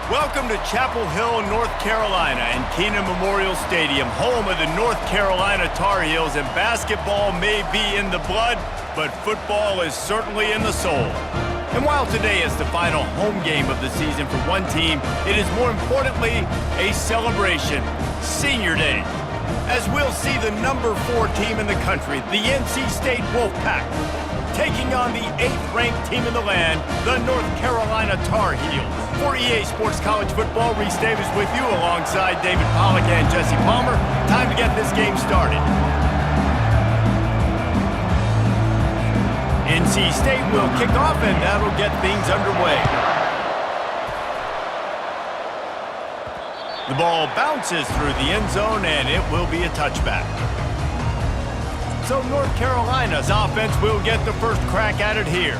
Welcome to Chapel Hill, North Carolina, and Keenan Memorial Stadium, home of the North Carolina Tar Heels, and basketball may be in the blood, but football is certainly in the soul. And while today is the final home game of the season for one team, it is more importantly a celebration, Senior Day, as we'll see the number 4 team in the country, the NC State Wolfpack, taking on the 8th-ranked team in the land, the North Carolina Tar Heels. For EA Sports College Football, Reese Davis with you alongside David Pollack and Jesse Palmer. Time to get this game started. NC State will kick off, and that'll get things underway. The ball bounces through the end zone, and it will be a touchback. So North Carolina's offense will get the first crack at it here.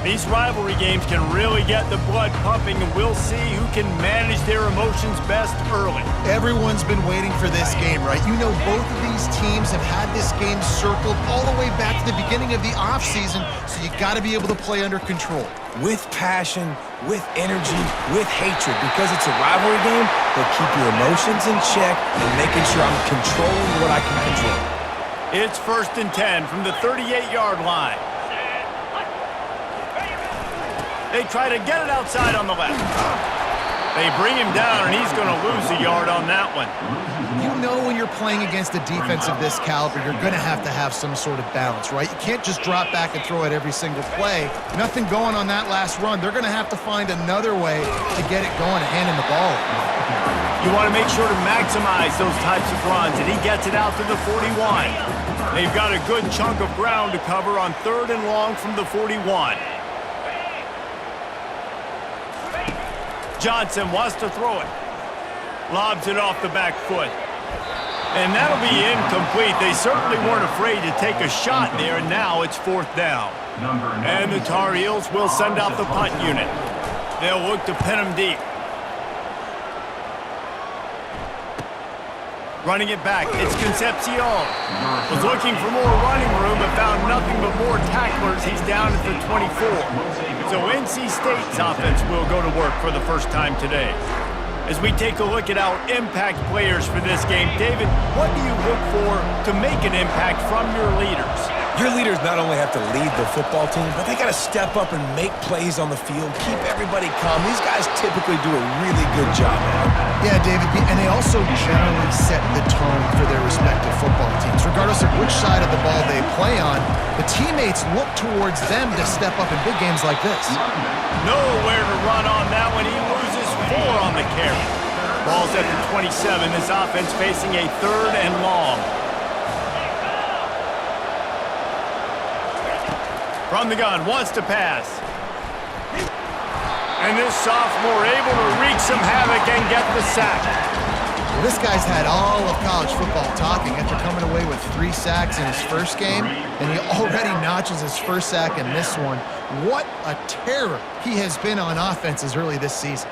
These rivalry games can really get the blood pumping, and we'll see who can manage their emotions best early. Everyone's been waiting for this game, right? You know, both of these teams have had this game circled all the way back to the beginning of the offseason, so you got to be able to play under control. With passion, with energy, with hatred, because it's a rivalry game, but keep your emotions in check and making sure I'm controlling what I can control. It's 1st and 10 from the 38-yard line. They try to get it outside on the left. They bring him down, and he's going to lose a yard on that one. You know when you're playing against a defense of this caliber, you're going to have some sort of balance, right? You can't just drop back and throw it every single play. Nothing going on that last run. They're going to have to find another way to get it going and hand him the ball. You want to make sure to maximize those types of runs, and he gets it out to the 41. They've got a good chunk of ground to cover on 3rd and long from the 41. Johnson wants to throw it. Lobs it off the back foot. And that'll be incomplete. They certainly weren't afraid to take a shot there, and now it's 4th down. And the Tar Heels will send out the punt unit. They'll look to pin them deep. Running it back, it's Concepcion. Was looking for more running room, but found nothing but more tacklers. He's down at the 24. So NC State's offense will go to work for the first time today. As we take a look at our impact players for this game, David, what do you look for to make an impact from your leaders? Your leaders not only have to lead the football team, but they got to step up and make plays on the field, keep everybody calm. These guys typically do a really good job at it. Yeah, David, and they also generally set the tone for their respective football teams. Regardless of which side of the ball they play on, the teammates look towards them to step up in big games like this. Nowhere to run on that one. He loses 4 on the carry. Ball's at the 27. This offense facing a 3rd and long. From the gun, wants to pass. And this sophomore able to wreak some havoc and get the sack. Well, this guy's had all of college football talking after coming away with 3 sacks in his first game, and he already notches his first sack in this one. What a terror he has been on offenses early this season.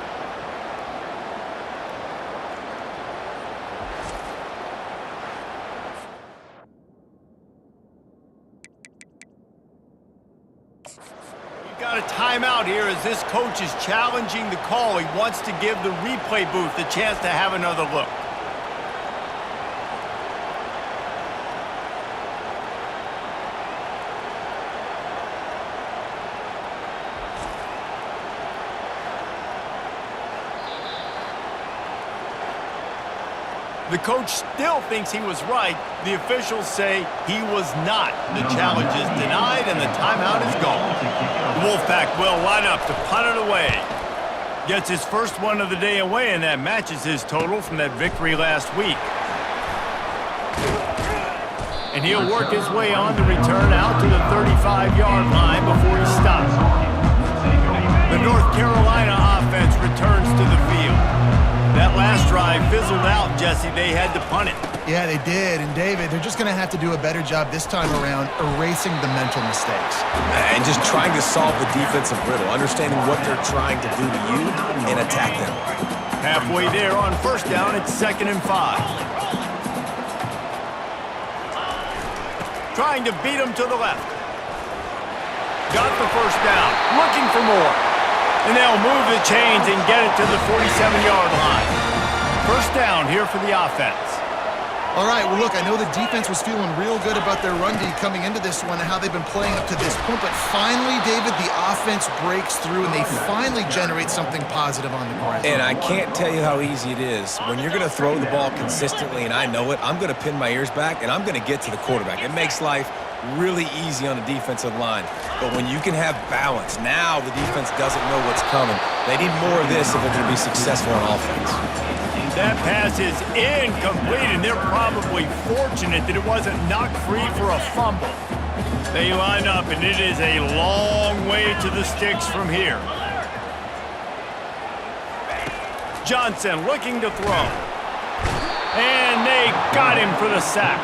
Got a timeout here as this coach is challenging the call. He wants to give the replay booth a chance to have another look. The coach still thinks he was right. The officials say he was not. The challenge is denied and the timeout is gone. The Wolfpack will line up to punt it away. Gets his first one of the day away, and that matches his total from that victory last week. And he'll work his way on to return out to the 35-yard line before he stops. The North Carolina offense returns to the field. That last drive fizzled out, Jesse. They had to punt it. Yeah, they did. And, David, they're just going to have to do a better job this time around erasing the mental mistakes. And just trying to solve the defensive riddle, understanding what they're trying to do to you and attack them. Halfway there on 1st down, it's 2nd and 5. Trying to beat him to the left. Got the 1st down. Looking for more. And they'll move the chains and get it to the 47-yard line. First down here for the offense. All right, well, look, I know the defense was feeling real good about their run D coming into this one and how they've been playing up to this point, but finally, David, the offense breaks through and they finally generate something positive on the ground. And I can't tell you how easy it is. When you're going to throw the ball consistently, and I know it, I'm going to pin my ears back, and I'm going to get to the quarterback. It makes life really easy on the defensive line. But when you can have balance, now the defense doesn't know what's coming. They need more of this if they're going to be successful on offense. That pass is incomplete, and they're probably fortunate that it wasn't knocked free for a fumble. They line up, and it is a long way to the sticks from here. Johnson looking to throw. And they got him for the sack.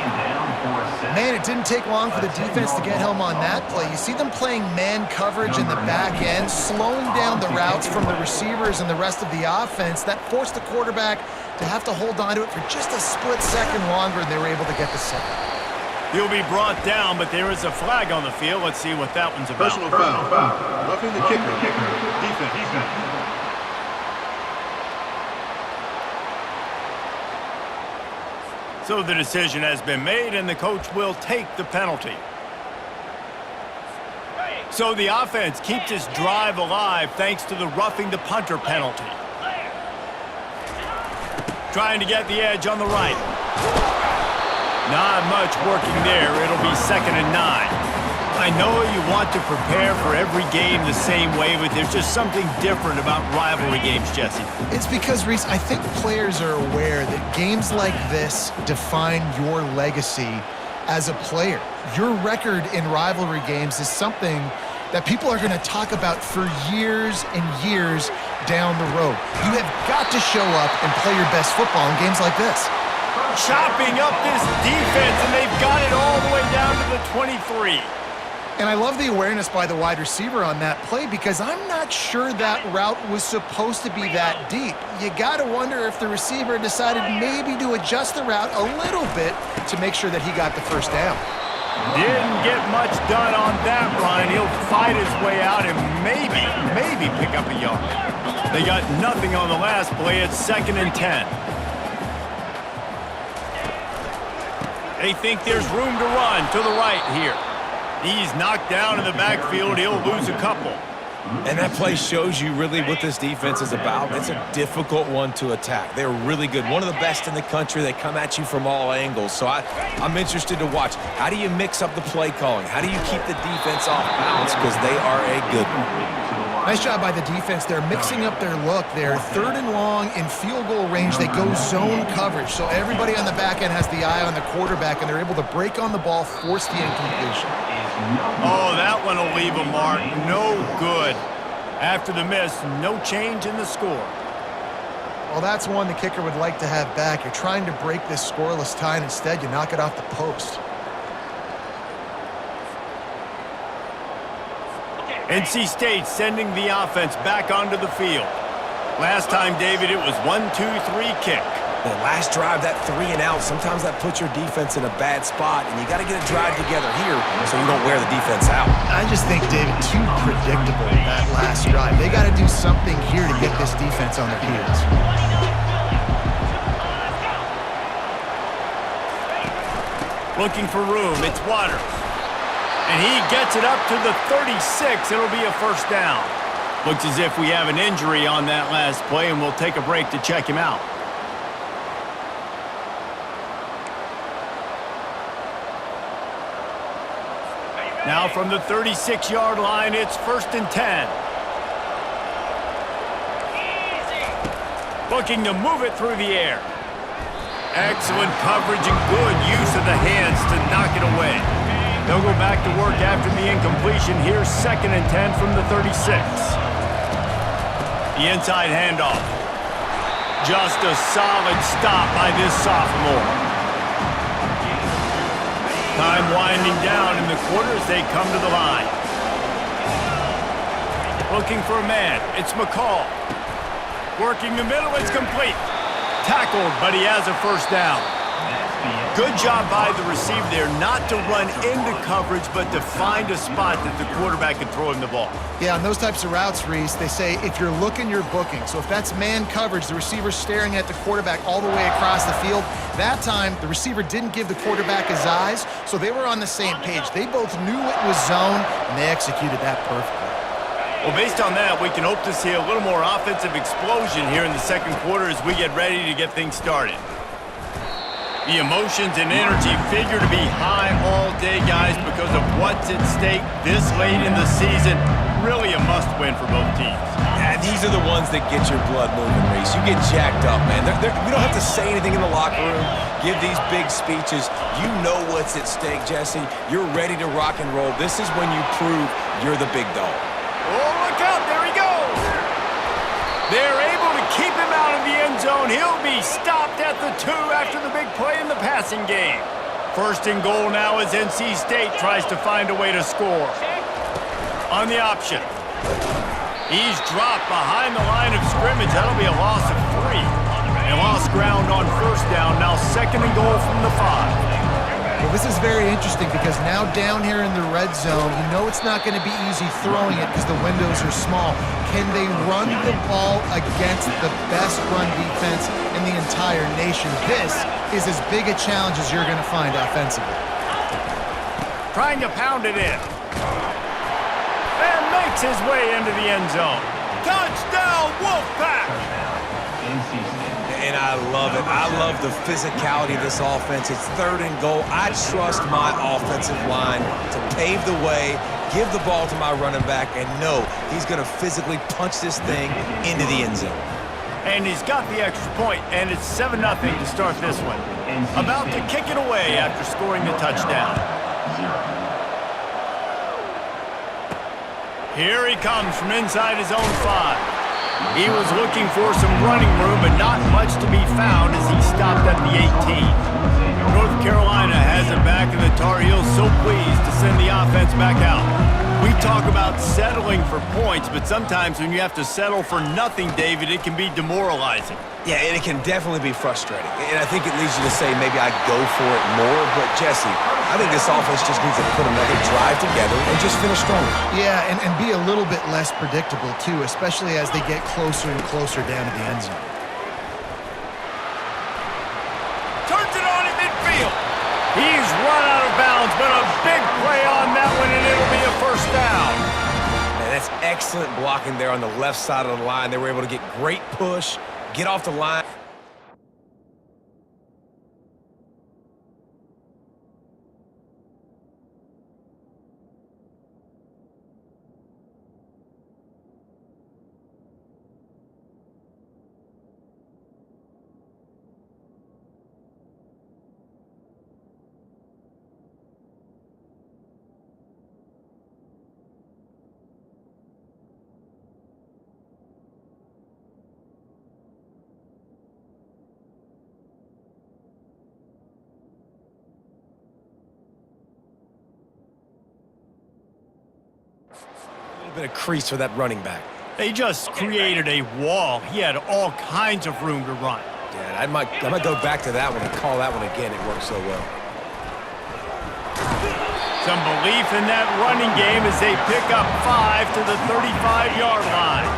Man, it didn't take long for the defense to get home on that play. You see them playing man coverage in the back end, slowing down the routes from the receivers and the rest of the offense. That forced the quarterback to have to hold on to it for just a split second longer, and they were able to get the sack. He'll be brought down, but there is a flag on the field. Let's see what that one's about. Personal foul. Roughing the kicker. Defense. So the decision has been made, and the coach will take the penalty. So the offense keeps its drive alive thanks to the roughing the punter penalty. Trying to get the edge on the right. Not much working there. It'll be 2nd and 9. I know you want to prepare for every game the same way, but there's just something different about rivalry games, Jesse. It's because, Reese, I think players are aware that games like this define your legacy as a player. Your record in rivalry games is something that people are going to talk about for years and years down the road. You have got to show up and play your best football in games like this. Chopping up this defense, and they've got it all the way down to the 23. And I love the awareness by the wide receiver on that play because I'm not sure that route was supposed to be that deep. You got to wonder if the receiver decided maybe to adjust the route a little bit to make sure that he got the first down. Didn't get much done on that run. He'll fight his way out and maybe pick up a yard. They got nothing on the last play. It's 2nd and 10. They think there's room to run to the right here. He's knocked down in the backfield. He'll lose a couple. And that play shows you really what this defense is about. It's a difficult one to attack. They're really good. One of the best in the country. They come at you from all angles. So I'm interested to watch. How do you mix up the play calling? How do you keep the defense off balance? Because they are a good one. Nice job by the defense. They're mixing up their look. They're 3rd and long in field goal range. They go zone coverage. So everybody on the back end has the eye on the quarterback, and they're able to break on the ball, force the incompletion. Oh, that one will leave a mark. No good. After the miss, no change in the score. Well, that's one the kicker would like to have back. You're trying to break this scoreless tie, and instead you knock it off the post. NC State sending the offense back onto the field. Last time, David, it was 1-2-3 kick. The last drive, that 3 and out, sometimes that puts your defense in a bad spot, and you got to get a drive together here so you don't wear the defense out. I just think, David, too predictable, that last drive. They got to do something here to get this defense on their heels. Looking for room. It's Waters. And he gets it up to the 36. It'll be a first down. Looks as if we have an injury on that last play, and we'll take a break to check him out. Now from the 36-yard line, it's 1st and 10. Looking to move it through the air. Excellent coverage and good use of the hands to knock it away. They'll go back to work after the incompletion. Here's 2nd and 10 from the 36. The inside handoff. Just a solid stop by this sophomore. Time winding down in the quarter as they come to the line. Looking for a man. It's McCall. Working the middle. It's complete. Tackled, but he has a first down. Good job by the receiver there not to run into coverage, but to find a spot that the quarterback can throw him the ball. Yeah, on those types of routes, Reese, they say if you're looking, you're booking. So if that's man coverage, the receiver's staring at the quarterback all the way across the field. That time, the receiver didn't give the quarterback his eyes, so they were on the same page. They both knew it was zone, and they executed that perfectly. Well, based on that, we can hope to see a little more offensive explosion here in the second quarter as we get ready to get things started. The emotions and energy figure to be high all day, guys, because of what's at stake this late in the season. Really a must-win for both teams. Yeah, these are the ones that get your blood moving, Reese. You get jacked up, man. We don't have to say anything in the locker room, give these big speeches. You know what's at stake, Jesse. You're ready to rock and roll. This is when you prove you're the big dog. Oh, look out. There he goes. They're able to keep him out of the end zone. He'll be stopped at the 2 after the big play in the passing game. First and goal now as NC State tries to find a way to score. On the option. He's dropped behind the line of scrimmage. That'll be a loss of 3. They lost ground on first down. Now second and goal from the 5. Well, this is very interesting because now down here in the red zone, you know it's not going to be easy throwing it because the windows are small. Can they run the ball against the best run defense in the entire nation? This is as big a challenge as you're going to find offensively. Trying to pound it in. And makes his way into the end zone. Touchdown, Wolfpack! And I love it. I love the physicality of this offense. It's third and goal. I trust my offensive line to pave the way, give the ball to my running back, and know he's going to physically punch this thing into the end zone. And he's got the extra point, and it's 7-0 to start this one. About to kick it away after scoring the touchdown. Here he comes from inside his own 5. He was looking for some running room, but not much to be found as he stopped at the 18. North Carolina has it back, and the Tar Heels so pleased to send the offense back out. We talk about settling for points, but sometimes when you have to settle for nothing, David, it can be demoralizing. Yeah, and it can definitely be frustrating. And I think it leads you to say maybe I go for it more. But, Jesse, I think this offense just needs to put another drive together and just finish stronger. Yeah, and be a little bit less predictable, too, especially as they get closer and closer down to the end zone. Turns it on in midfield. He's run out of bounds, but a big play on that one, and it'll be a first down. Man, that's excellent blocking there on the left side of the line. They were able to get great push, get off the line. Bit of crease for that running back. They just created a wall. He had all kinds of room to run. Yeah, I might go back to that one and call that one again. It worked so well. Some belief in that running game as they pick up 5 to the 35-yard line.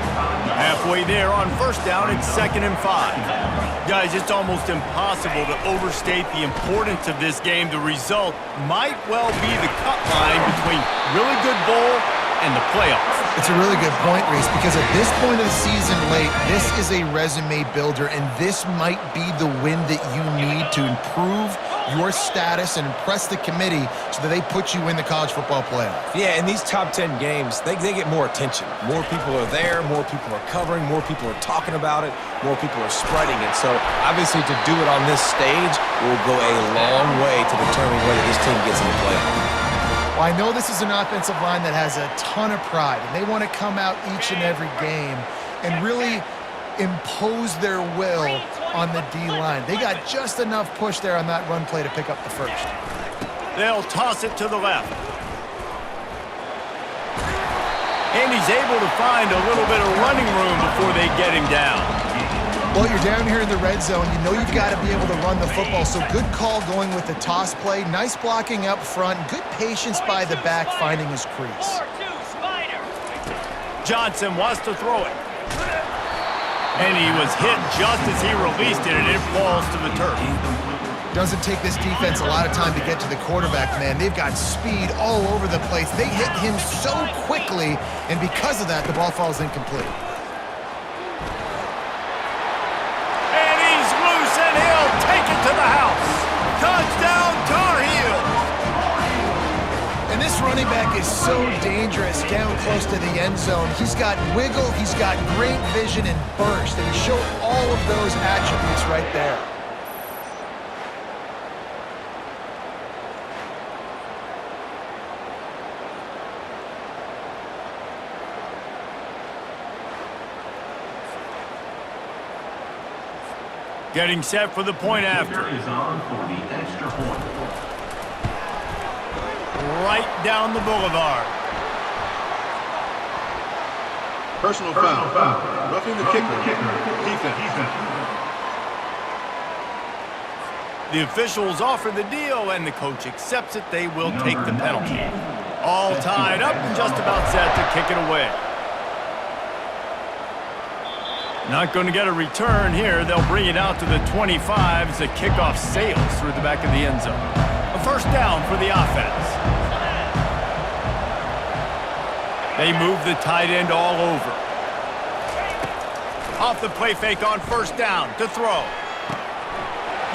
Halfway there on first down, it's 2nd and 5. Guys, it's almost impossible to overstate the importance of this game. The result might well be the cut line between really good bowl and the playoffs. It's a really good point, Reese, because at this point of the season late, this is a resume builder, and this might be the win that you need to improve your status and impress the committee so that they put you in the college football playoff. Yeah, in these top 10 games, they get more attention. More people are there, more people are covering, more people are talking about it, more people are spreading it. So, obviously, to do it on this stage will go a long way to determine whether this team gets in the playoff. Well, I know this is an offensive line that has a ton of pride, and they want to come out each and every game and really impose their will on the D-line. They got just enough push there on that run play to pick up the first. They'll toss it to the left. And he's able to find a little bit of running room before they get him down. Well, you're down here in the red zone. You know you've got to be able to run the football, so good call going with the toss play. Nice blocking up front. Good patience by the back finding his crease. Johnson wants to throw it. And he was hit just as he released it, and it falls to the turf. Doesn't take this defense a lot of time to get to the quarterback, man. They've got speed all over the place. They hit him so quickly, and because of that, the ball falls incomplete. And he's loose, and he'll take it to the house. Touchdown, Tar Heels! And this running back is so dangerous down close to the end zone. He's got wiggle, he's got great vision and burst, and he showed all of those attributes right there. Getting set for the point after. Is on for the extra point. Right down the boulevard. Personal foul. Roughing the kicker. Defense. The officials offer the deal, and the coach accepts it. They will take the penalty. All tied up, just about set to kick it away. Not going to get a return here. They'll bring it out to the 25 as the kickoff sails through the back of the end zone. A first down for the offense. They move the tight end all over. Off the play fake on first down to throw.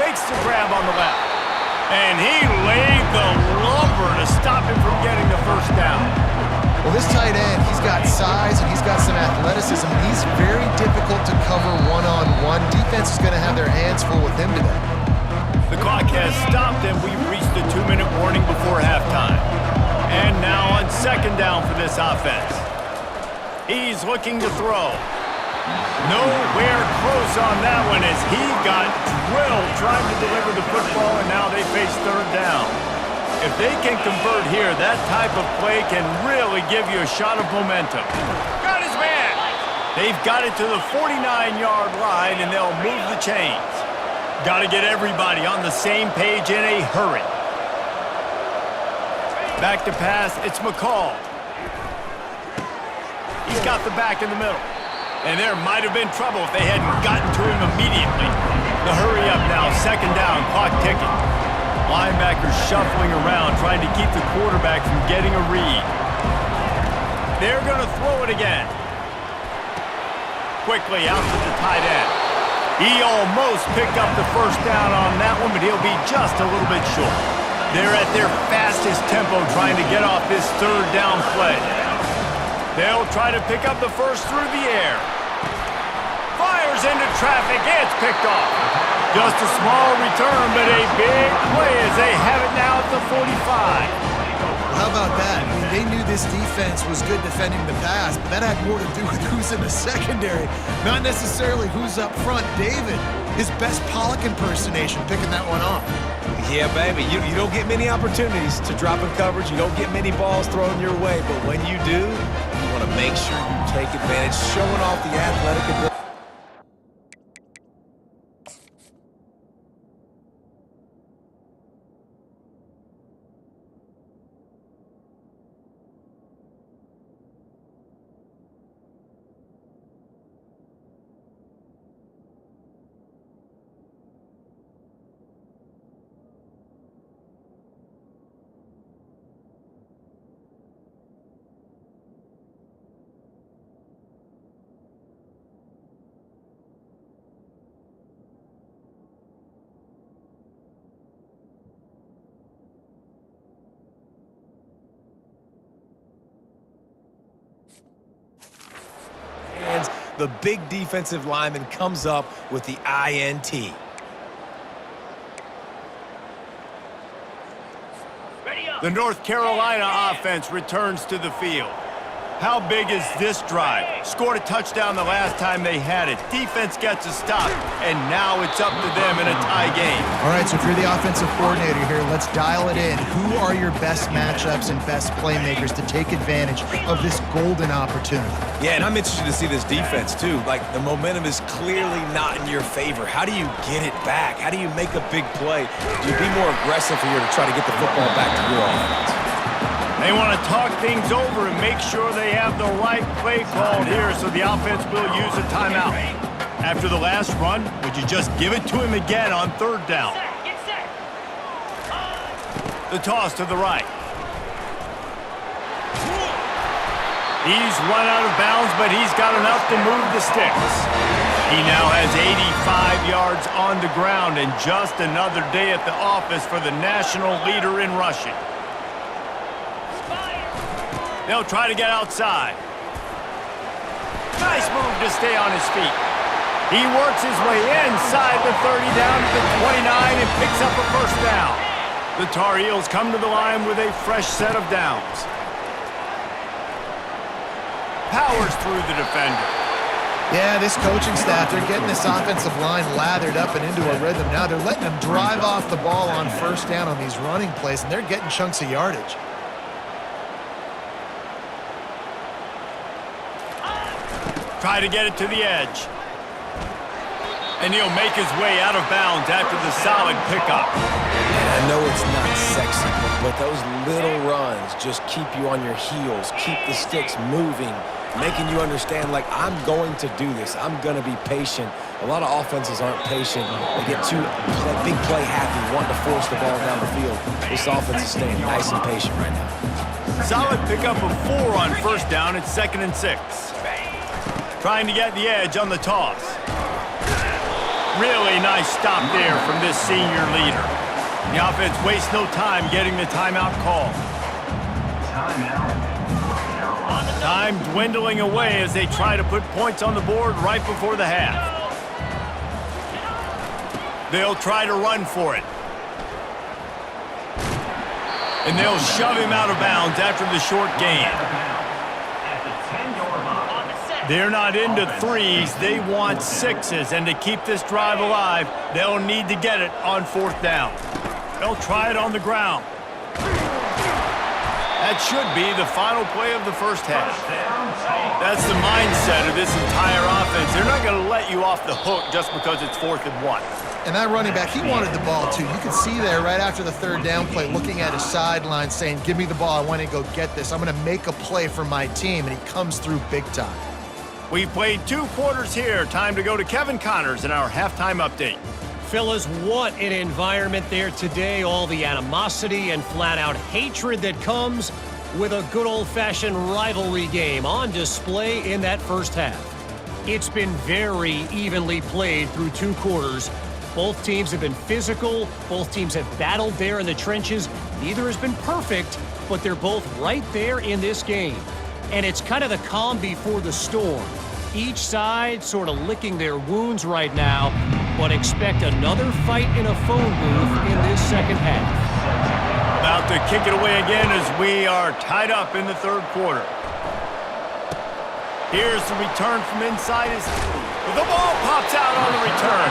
Makes the grab on the left. And he laid the lumber to stop him from getting the first down. Well, this tight end, he's got size and he's got some athleticism. He's very difficult to cover one-on-one. Defense is going to have their hands full with him today. The clock has stopped, and we've reached the 2-minute warning before halftime. And now on second down for this offense. He's looking to throw. Nowhere close on that one as he got drilled trying to deliver the football, and now they face third down. If they can convert here, that type of play can really give you a shot of momentum. Got his man! They've got it to the 49-yard line, and they'll move the chains. Got to get everybody on the same page in a hurry. Back to pass, it's McCall. He's got the back in the middle. And there might have been trouble if they hadn't gotten to him immediately. The hurry up now, second down, clock ticking. Linebackers shuffling around, trying to keep the quarterback from getting a read. They're going to throw it again. Quickly out to the tight end. He almost picked up the first down on that one, but he'll be just a little bit short. They're at their fastest tempo trying to get off this third down play. They'll try to pick up the first through the air. Fires into traffic. It's picked off. Just a small return, but a big play as they have it now at the 45. How about that? I mean, they knew this defense was good defending the pass, but that had more to do with who's in the secondary, not necessarily who's up front. David, his best Pollack impersonation, picking that one off. Yeah, baby, you don't get many opportunities to drop in coverage. You don't get many balls thrown your way, but when you do, you want to make sure you take advantage, showing off the athletic ability. The big defensive lineman comes up with the INT. The North Carolina offense returns to the field. How big is this drive? Scored a touchdown the last time they had it. Defense gets a stop, and now it's up to them in a tie game. All right, so if you're the offensive coordinator here, let's dial it in. Who are your best matchups and best playmakers to take advantage of this golden opportunity? Yeah, and I'm interested to see this defense, too. Like, the momentum is clearly not in your favor. How do you get it back? How do you make a big play? Do you be more aggressive here to try to get the football back to your offense? They want to talk things over and make sure they have the right play called here, so the offense will use a timeout. After the last run, would you just give it to him again on third down? The toss to the right. He's run out of bounds, but he's got enough to move the sticks. He now has 85 yards on the ground, and just another day at the office for the national leader in rushing. They'll try to get outside. Nice move to stay on his feet. He works his way inside the 30 down to the 29 and picks up a first down. The Tar Heels come to the line with a fresh set of downs. Powers through the defender. Yeah, this coaching staff, they're getting this offensive line lathered up and into a rhythm. Now they're letting them drive off the ball on first down on these running plays, and they're getting chunks of yardage. Try to get it to the edge. And he'll make his way out of bounds after the solid pickup. And I know it's not sexy, but those little runs just keep you on your heels, keep the sticks moving, making you understand, like, I'm going to do this. I'm going to be patient. A lot of offenses aren't patient. They get too big play happy, wanting to force the ball down the field. This offense is staying nice and patient right now. Solid pickup of 4 on first down. It's 2nd and 6. Trying to get the edge on the toss. Really nice stop there from this senior leader. The offense wastes no time getting the timeout call. Time dwindling away as they try to put points on the board right before the half. They'll try to run for it. And they'll shove him out of bounds after the short gain. They're not into 3s, they want 6s, and to keep this drive alive, they'll need to get it on 4th down. They'll try it on the ground. That should be the final play of the first half. That's the mindset of this entire offense. They're not going to let you off the hook just because it's 4th and 1. And that running back, he wanted the ball too. You could see there right after the 3rd down play, looking at his sideline saying, give me the ball, I want to go get this. I'm going to make a play for my team, and he comes through big time. We've played 2 quarters here. Time to go to Kevin Connors in our halftime update. Fellas, what an environment there today. All the animosity and flat-out hatred that comes with a good old-fashioned rivalry game on display in that first half. It's been very evenly played through 2 quarters. Both teams have been physical. Both teams have battled there in the trenches. Neither has been perfect, but they're both right there in this game. And it's kind of the calm before the storm. Each side sort of licking their wounds right now, but expect another fight in a phone booth in this second half. About to kick it away again as we are tied up in the 3rd quarter. Here's the return from inside his team. The ball pops out on the return.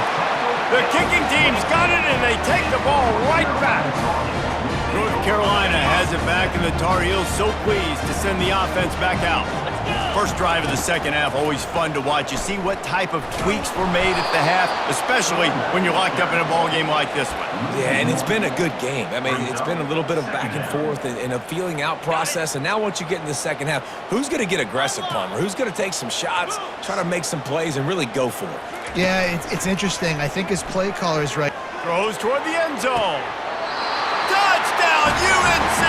The kicking team's got it, and they take the ball right back. North Carolina has it back, and the Tar Heels so pleased to send the offense back out. First drive of the second half, always fun to watch. You see what type of tweaks were made at the half, especially when you're locked up in a ball game like this one. Yeah, and it's been a good game. I mean, it's been a little bit of back and forth and a feeling out process. And now once you get in the second half, who's going to get aggressive, Palmer? Who's going to take some shots, try to make some plays, and really go for it? Yeah, it's interesting. I think his play caller is right. Throws toward the end zone. Touchdown, UNC!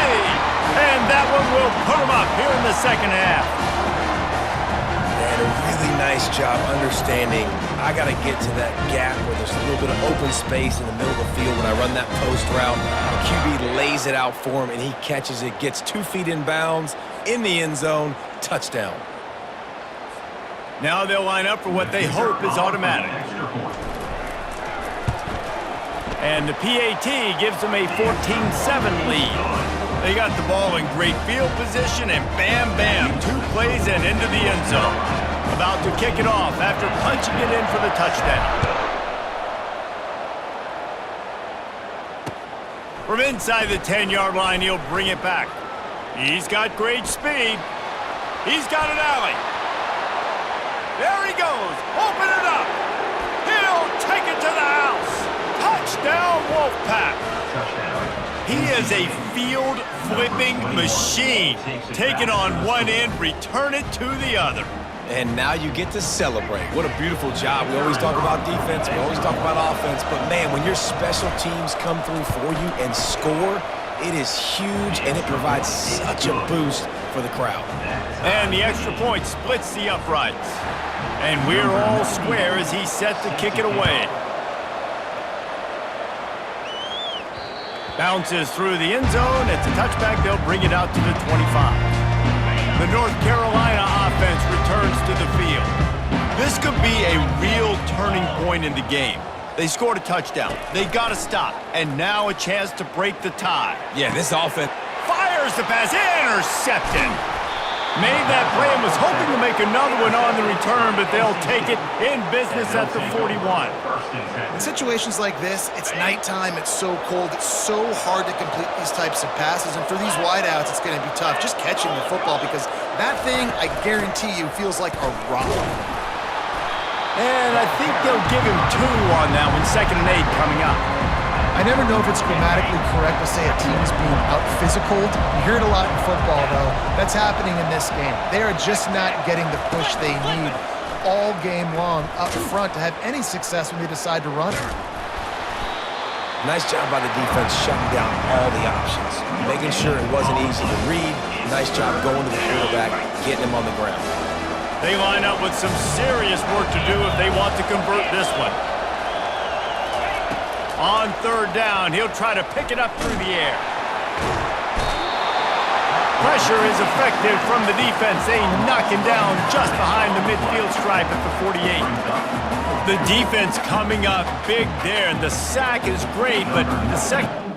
And that one will put them up here in the second half. And a really nice job understanding I got to get to that gap where there's a little bit of open space in the middle of the field when I run that post route. The QB lays it out for him, and he catches it, gets 2 feet in bounds, in the end zone, touchdown. Now they'll line up for what they hope is automatic. And the PAT gives them a 14-7 lead. They got the ball in great field position, and bam, bam, 2 plays and into the end zone. About to kick it off after punching it in for the touchdown. From inside the 10-yard line, he'll bring it back. He's got great speed. He's got an alley. There he goes. Open it up. He'll take it to the house. Touchdown, Wolfpack. He is a field-flipping machine. Take it on one end, return it to the other. And now you get to celebrate. What a beautiful job. We always talk about defense. We always talk about offense. But, man, when your special teams come through for you and score, it is huge, and it provides such a boost for the crowd. And the extra point splits the uprights. And we're all square as he's set to kick it away. Bounces through the end zone. It's a touchback. They'll bring it out to the 25. The North Carolina offense returns to the field. This could be a real turning point in the game. They scored a touchdown. They got to stop. And now a chance to break the tie. Yeah, this offense Fires the pass. Intercepted. Made that play and was hoping to make another one on the return, but they'll take it in business at the 41. In situations like this, it's nighttime, it's so cold, it's so hard to complete these types of passes, and for these wideouts, it's going to be tough just catching the football because that thing, I guarantee you, feels like a rock. And I think they'll give him 2 on that one, 2nd and 8 coming up. I never know if it's grammatically correct to say a team is being out-physicaled. You hear it a lot in football, though. That's happening in this game. They are just not getting the push they need all game long up front to have any success when they decide to run it. Nice job by the defense shutting down all the options, making sure it wasn't easy to read. Nice job going to the quarterback, getting him on the ground. They line up with some serious work to do if they want to convert this one. On 3rd down, he'll try to pick it up through the air. Pressure is effective from the defense. They knock him down just behind the midfield stripe at the 48. The defense coming up big there, and the sack is great, but the second...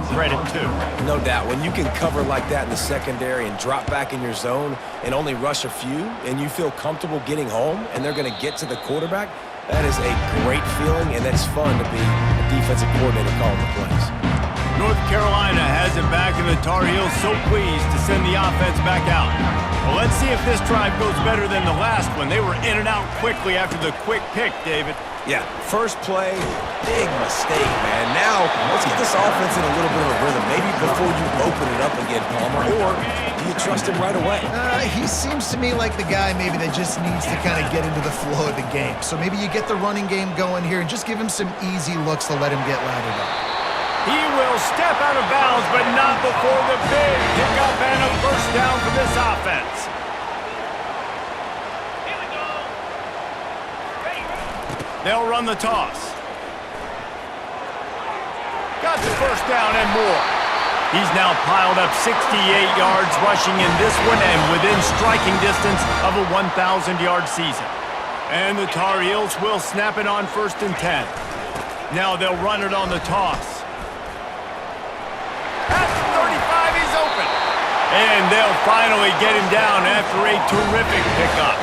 Credit too. No doubt. When you can cover like that in the secondary and drop back in your zone and only rush a few and you feel comfortable getting home and they're going to get to the quarterback, That is a great feeling, and that's fun to be a defensive coordinator calling the plays. North Carolina has it back, and the Tar Heels so pleased to send the offense back out. Well, let's see if this drive goes better than the last one. They were in and out quickly after the quick pick, David. Yeah, first play, big mistake, man. Now, let's get this offense in a little bit of a rhythm. Maybe before you open it up again, Palmer, or do you trust him right away? He seems to me like the guy maybe that just needs to kind of get into the flow of the game. So maybe you get the running game going here and just give him some easy looks to let him get lathered up. He will step out of bounds, but not before the big pickup and a first down for this offense. They'll run the toss. Got the first down and more. He's now piled up 68 yards rushing in this one and within striking distance of a 1,000-yard season. And the Tar Heels will snap it on 1st and 10. Now they'll run it on the toss. At the 35, he's open. And they'll finally get him down after a terrific pickup.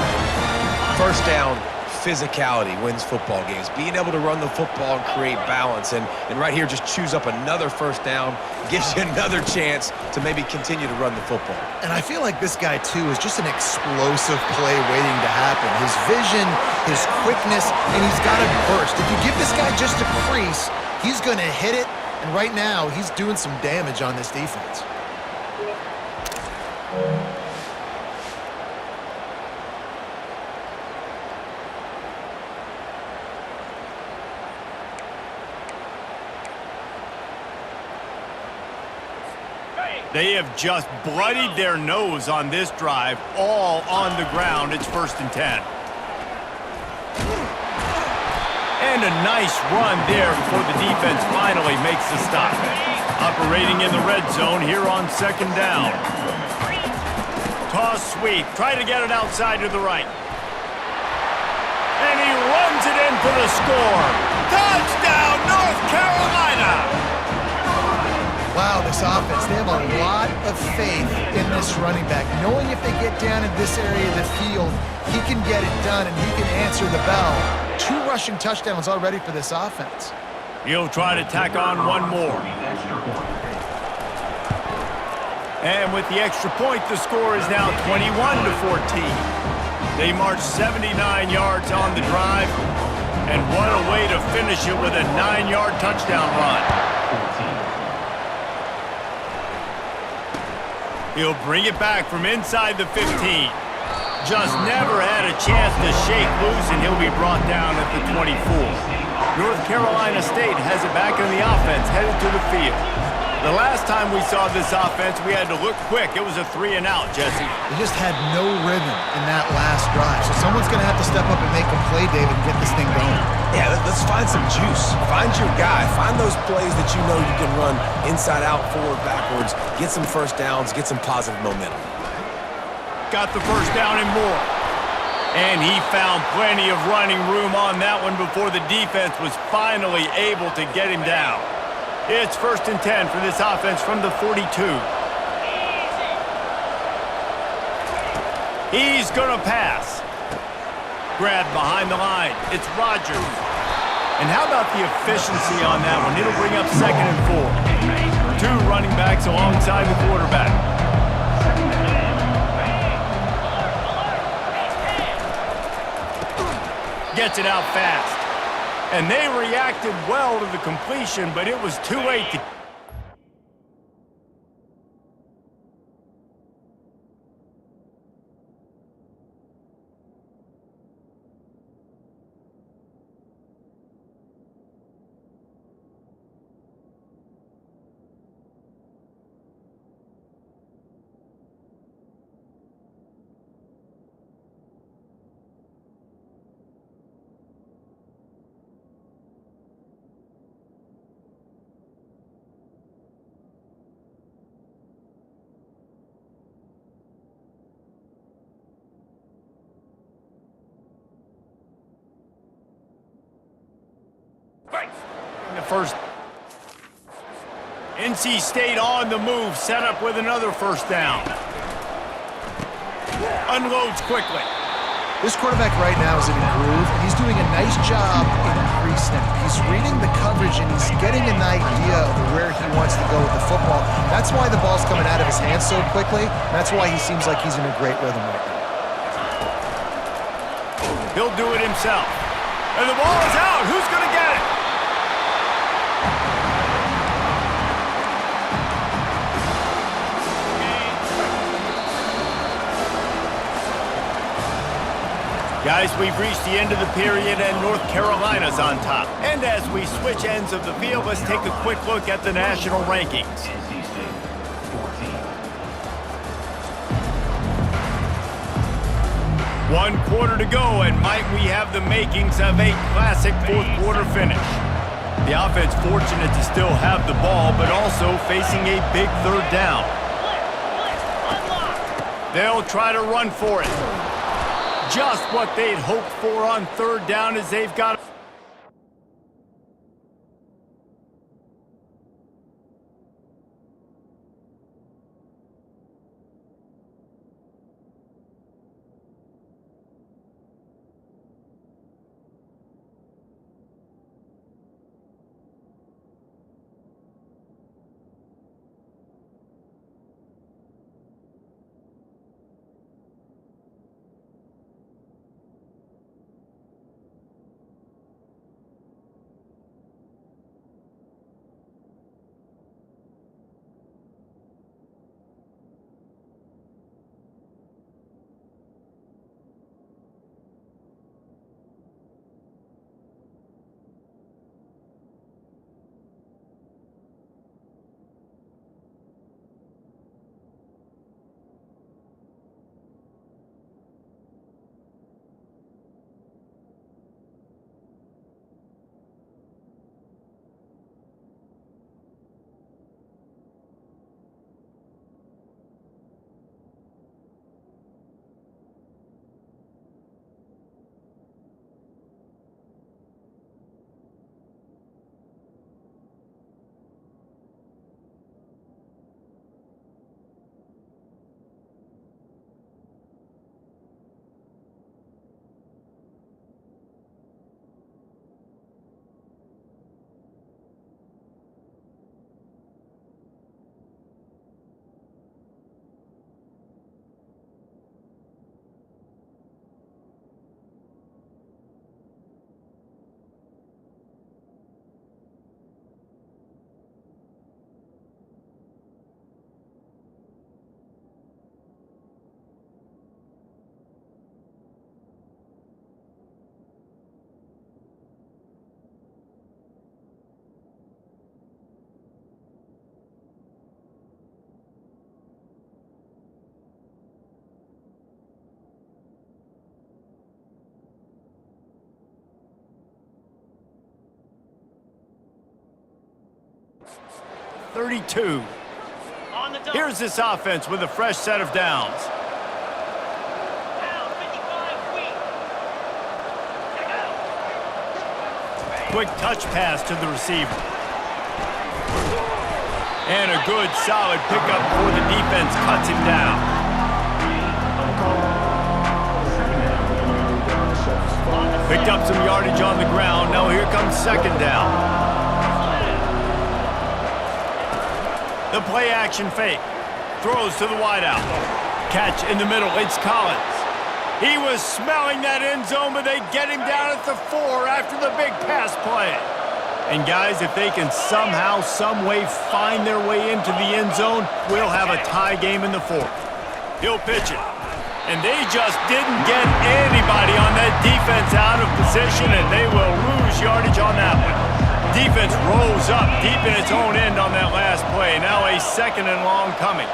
First down, physicality wins football games. Being able to run the football and create balance. And right here, just choose up another first down, gives you another chance to maybe continue to run the football. And I feel like this guy, too, is just an explosive play waiting to happen. His vision, his quickness, and he's got a burst. If you give this guy just a crease, he's going to hit it. And right now, he's doing some damage on this defense. They have just bloodied their nose on this drive, all on the ground. It's 1st and 10. And a nice run there before the defense finally makes the stop. Operating in the red zone here on 2nd down. Toss sweep. Try to get it outside to the right. And he runs it in for the score. Touchdown, North Carolina! Wow, this offense, they have a lot of faith in this running back, knowing if they get down in this area of the field, he can get it done and he can answer the bell. 2 rushing touchdowns already for this offense. He'll try to tack on one more. And with the extra point, the score is now 21-14. They march 79 yards on the drive, and what a way to finish it with a 9-yard touchdown run. He'll bring it back from inside the 15. Just never had a chance to shake loose, and he'll be brought down at the 24. North Carolina State has it back in the offense, headed to the field. The last time we saw this offense, we had to look quick. It was a 3-and-out, Jesse. They just had no rhythm in that last drive, so someone's going to have to step up and make a play, David, and get this thing going. Yeah, let's find some juice. Find your guy. Find those plays that you know you can run inside out, forward, backwards. Get some first downs. Get some positive momentum. Got the first down and more. And he found plenty of running room on that one before the defense was finally able to get him down. It's 1st and 10 for this offense from the 42. He's going to pass. Grabbed behind the line. It's Rodgers. And how about the efficiency on that one? It'll bring up 2nd and 4. 2 running backs alongside the quarterback. Gets it out fast. And they reacted well to the completion, but it was too late to... The first. NC State on the move, set up with another first down. Unloads quickly. This quarterback right now is in a groove, and he's doing a nice job in pre-snap. He's reading the coverage, and he's getting an idea of where he wants to go with the football. That's why the ball's coming out of his hands so quickly. That's why he seems like he's in a great rhythm right now. He'll do it himself. And the ball is out. Who's going to get it? Guys, we've reached the end of the period, and North Carolina's on top. And as we switch ends of the field, let's take a quick look at the national rankings. NC State, 14. 1 quarter to go, and might we have the makings of a classic fourth quarter finish. The offense fortunate to still have the ball, but also facing a big third down. They'll try to run for it. Just what they'd hoped for on third down as they've got... .32. Here's this offense with a fresh set of downs. Quick touch pass to the receiver. And a good, solid pickup before the defense cuts him down. Picked up some yardage on the ground. Now here comes second down. The play-action fake. Throws to the wideout. Catch in the middle. It's Collins. He was smelling that end zone, but they get him down at the 4 after the big pass play. And guys, if they can somehow, some way find their way into the end zone, we'll have a tie game in the 4th. He'll pitch it. And they just didn't get anybody on that defense out of position, and they will lose yardage on that one. Defense rolls up deep in its own end on that last play. Now a 2nd and long coming.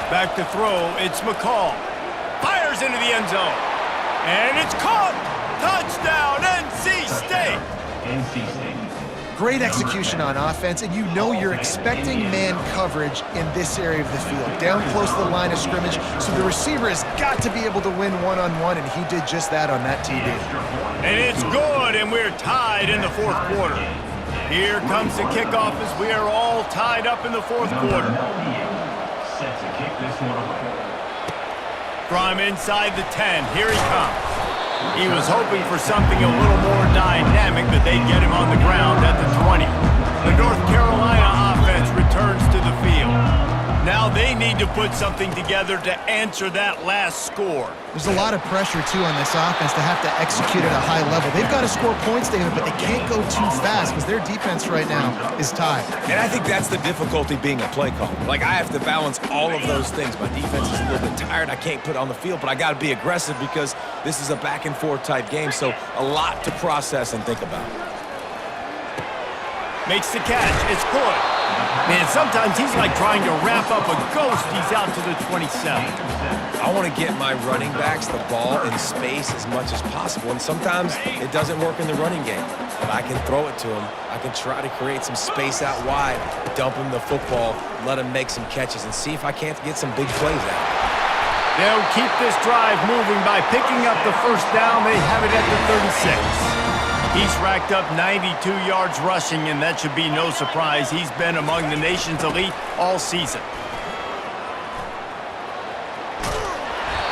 Back to throw, it's McCall. Fires into the end zone. And it's caught! Touchdown, NC State! NC State. Great execution on offense, and you know you're expecting man coverage in this area of the field, down close to the line of scrimmage, so the receiver has got to be able to win one-on-one, and he did just that on that TD. And it's good, and we're tied in the 4th quarter. Here comes the kickoff as we are all tied up in the 4th quarter. Set to kick this one away. From inside the 10, here he comes. He was hoping for something a little more dynamic, but they get him on the ground at the 20. The North Carolina offense returns to the field. Now they need to put something together to answer that last score. There's a lot of pressure, too, on this offense to have to execute at a high level. They've got to score points, David, but they can't go too fast because their defense right now is tied. And I think that's the difficulty being a play caller. Like, I have to balance all of those things. My defense is a little bit tired. I can't put it on the field, but I got to be aggressive because this is a back-and-forth type game, so a lot to process and think about. Makes the catch. It's good. Man, sometimes he's like trying to wrap up a ghost. He's out to the 27. I want to get my running backs the ball in space as much as possible, and sometimes it doesn't work in the running game. But I can throw it to him. I can try to create some space out wide, dump him the football, let him make some catches, and see if I can't get some big plays out. They'll keep this drive moving by picking up the first down. They have it at the 36. He's racked up 92 yards rushing, and that should be no surprise. He's been among the nation's elite all season.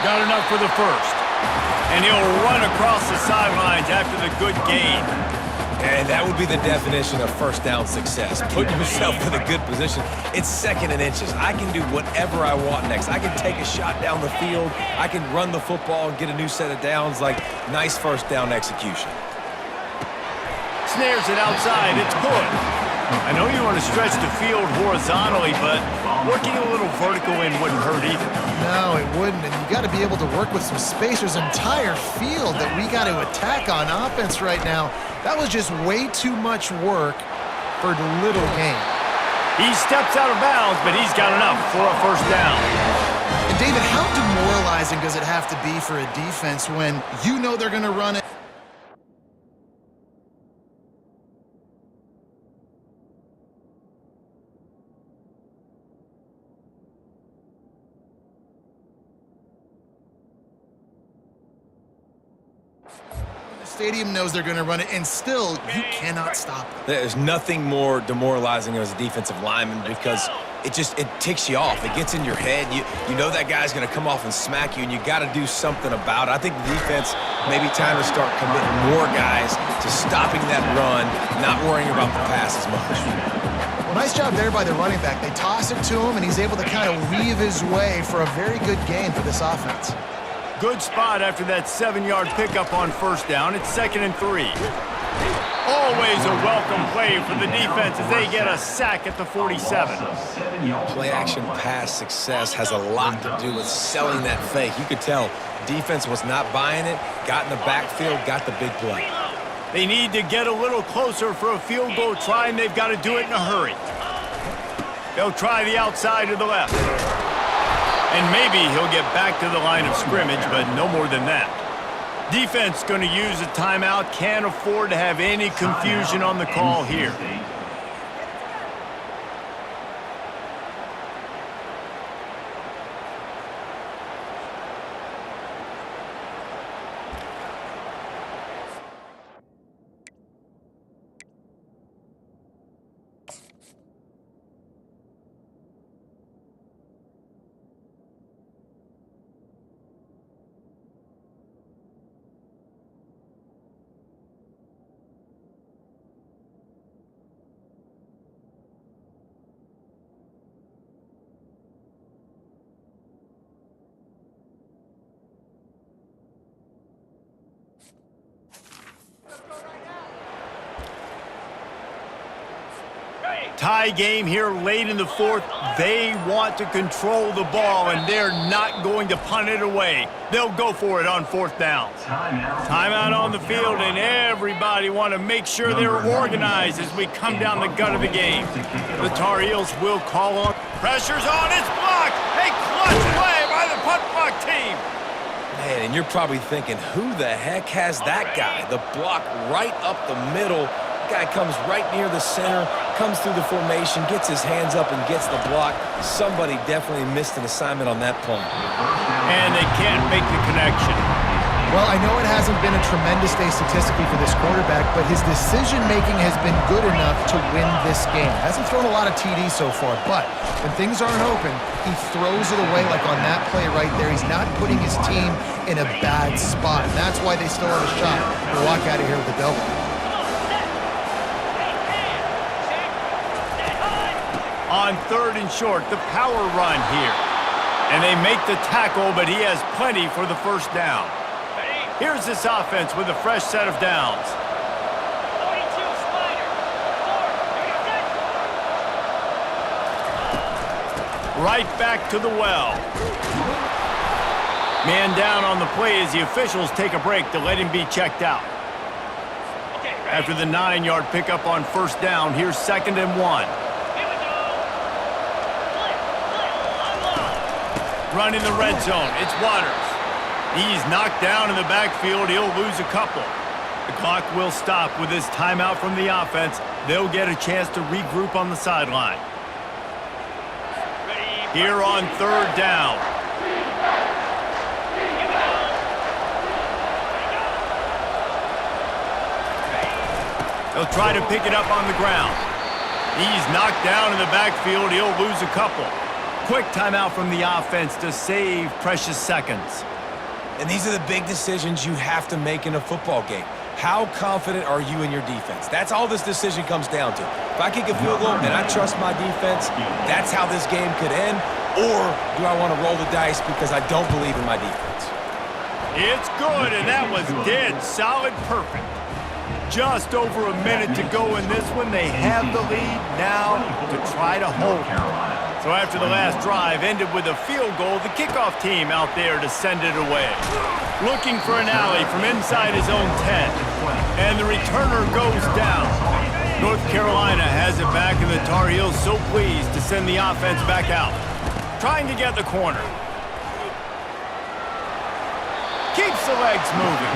Got enough for the first. And he'll run across the sidelines after the good gain. And that would be the definition of first down success. Put yourself in a good position. It's second and inches. I can do whatever I want next. I can take a shot down the field. I can run the football and get a new set of downs. Like, nice first down execution. Snares it outside. It's good. I know you want to stretch the field horizontally, but working a little vertical in wouldn't hurt either. No, it wouldn't, and you got to be able to work with some space. There's an entire field that we got to attack on offense right now. That was just way too much work for little gain. He steps out of bounds, but he's got enough for a first down. And David, how demoralizing does it have to be for a defense when you know they're going to run it? Stadium knows they're going to run it, and still, you cannot stop it. There's nothing more demoralizing as a defensive lineman because it ticks you off. It gets in your head. You know that guy's going to come off and smack you, and you got to do something about it. I think the defense maybe time to start committing more guys to stopping that run, not worrying about the pass as much. Well, nice job there by the running back. They toss it to him, and he's able to kind of weave his way for a very good gain for this offense. Good spot after that 7-yard pickup on first down. It's 2nd and 3. Always a welcome play for the defense as they get a sack at the 47. Play-action pass success has a lot to do with selling that fake. You could tell defense was not buying it, got in the backfield, got the big play. They need to get a little closer for a field goal try, and they've got to do it in a hurry. They'll try the outside to the left. And maybe he'll get back to the line of scrimmage, but no more than that. Defense going to use a timeout. Can't afford to have any confusion on the call here. Tie game here late in the fourth. They want to control the ball, and they're not going to punt it away. They'll go for it on 4th down. Timeout on the field, and everybody want to make sure they're organized as we come down the gut of the game. The Tar Heels will call on. Pressure's on. It's blocked. A clutch play by the punt block team. Man, and you're probably thinking, who the heck has that guy? The block right up the middle. Guy comes right near the center, comes through the formation, gets his hands up and gets the block. Somebody definitely missed an assignment on that play. And they can't make the connection. Well, I know it hasn't been a tremendous day statistically for this quarterback, but his decision-making has been good enough to win this game. Hasn't thrown a lot of TDs so far, but when things aren't open, he throws it away like on that play right there. He's not putting his team in a bad spot. And that's why they still have a shot to walk out of here with a double. On 3rd and short, the power run here. And they make the tackle, but he has plenty for the first down. Here's this offense with a fresh set of downs. Right back to the well. Man down on the play as the officials take a break to let him be checked out. After the 9-yard pickup on first down, here's 2nd and 1. Running the red zone, it's Waters. He's knocked down in the backfield. He'll lose a couple. The clock will stop with this timeout from the offense. They'll get a chance to regroup on the sideline. Here on 3rd down. They'll try to pick it up on the ground. He's knocked down in the backfield. He'll lose a couple. Quick timeout from the offense to save precious seconds. And these are the big decisions you have to make in a football game. How confident are you in your defense? That's all this decision comes down to. If I kick a field goal and I trust my defense, that's how this game could end. Or do I want to roll the dice because I don't believe in my defense? It's good, and that was dead solid perfect. Just over a minute to go in this one. They have the lead now to try to hold it. So after the last drive ended with a field goal, the kickoff team out there to send it away. Looking for an alley from inside his own 10. And the returner goes down. North Carolina has it back, and the Tar Heels so pleased to send the offense back out. Trying to get the corner. Keeps the legs moving.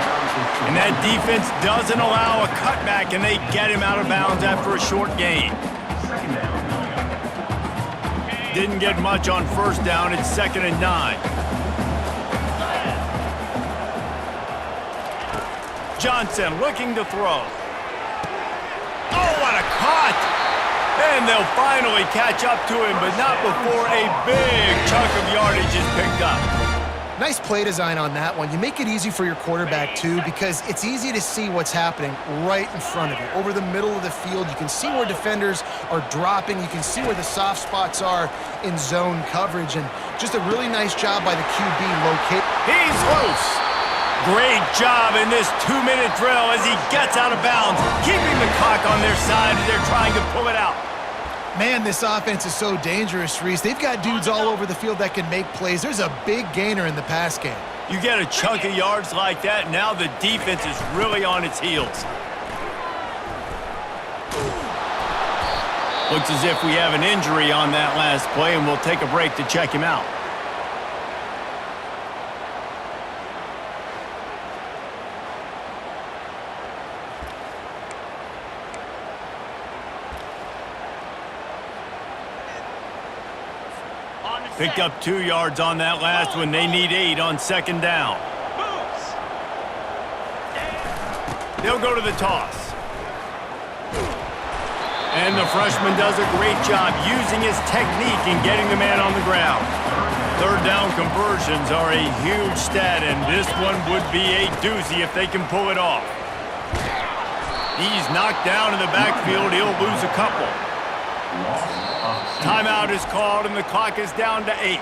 And that defense doesn't allow a cutback, and they get him out of bounds after a short gain. Didn't get much on first down. It's 2nd and 9. Johnson looking to throw. Oh, what a cut! And they'll finally catch up to him, but not before a big chunk of yardage is picked up. Nice play design on that one. You make it easy for your quarterback, too, because it's easy to see what's happening right in front of you. Over the middle of the field, you can see where defenders are dropping. You can see where the soft spots are in zone coverage. And just a really nice job by the QB locate. He's loose. Great job in this 2-minute drill as he gets out of bounds, keeping the clock on their side as they're trying to pull it out. Man, this offense is so dangerous, Reese. They've got dudes all over the field that can make plays. There's a big gainer in the pass game. You get a chunk of yards like that, now the defense is really on its heels. Looks as if we have an injury on that last play, and we'll take a break to check him out. Picked up 2 yards on that last one. They need 8 on 2nd down. They'll go to the toss. And the freshman does a great job using his technique and getting the man on the ground. 3rd down conversions are a huge stat, and this one would be a doozy if they can pull it off. He's knocked down in the backfield. He'll lose a couple. Timeout is called, and the clock is down to 8.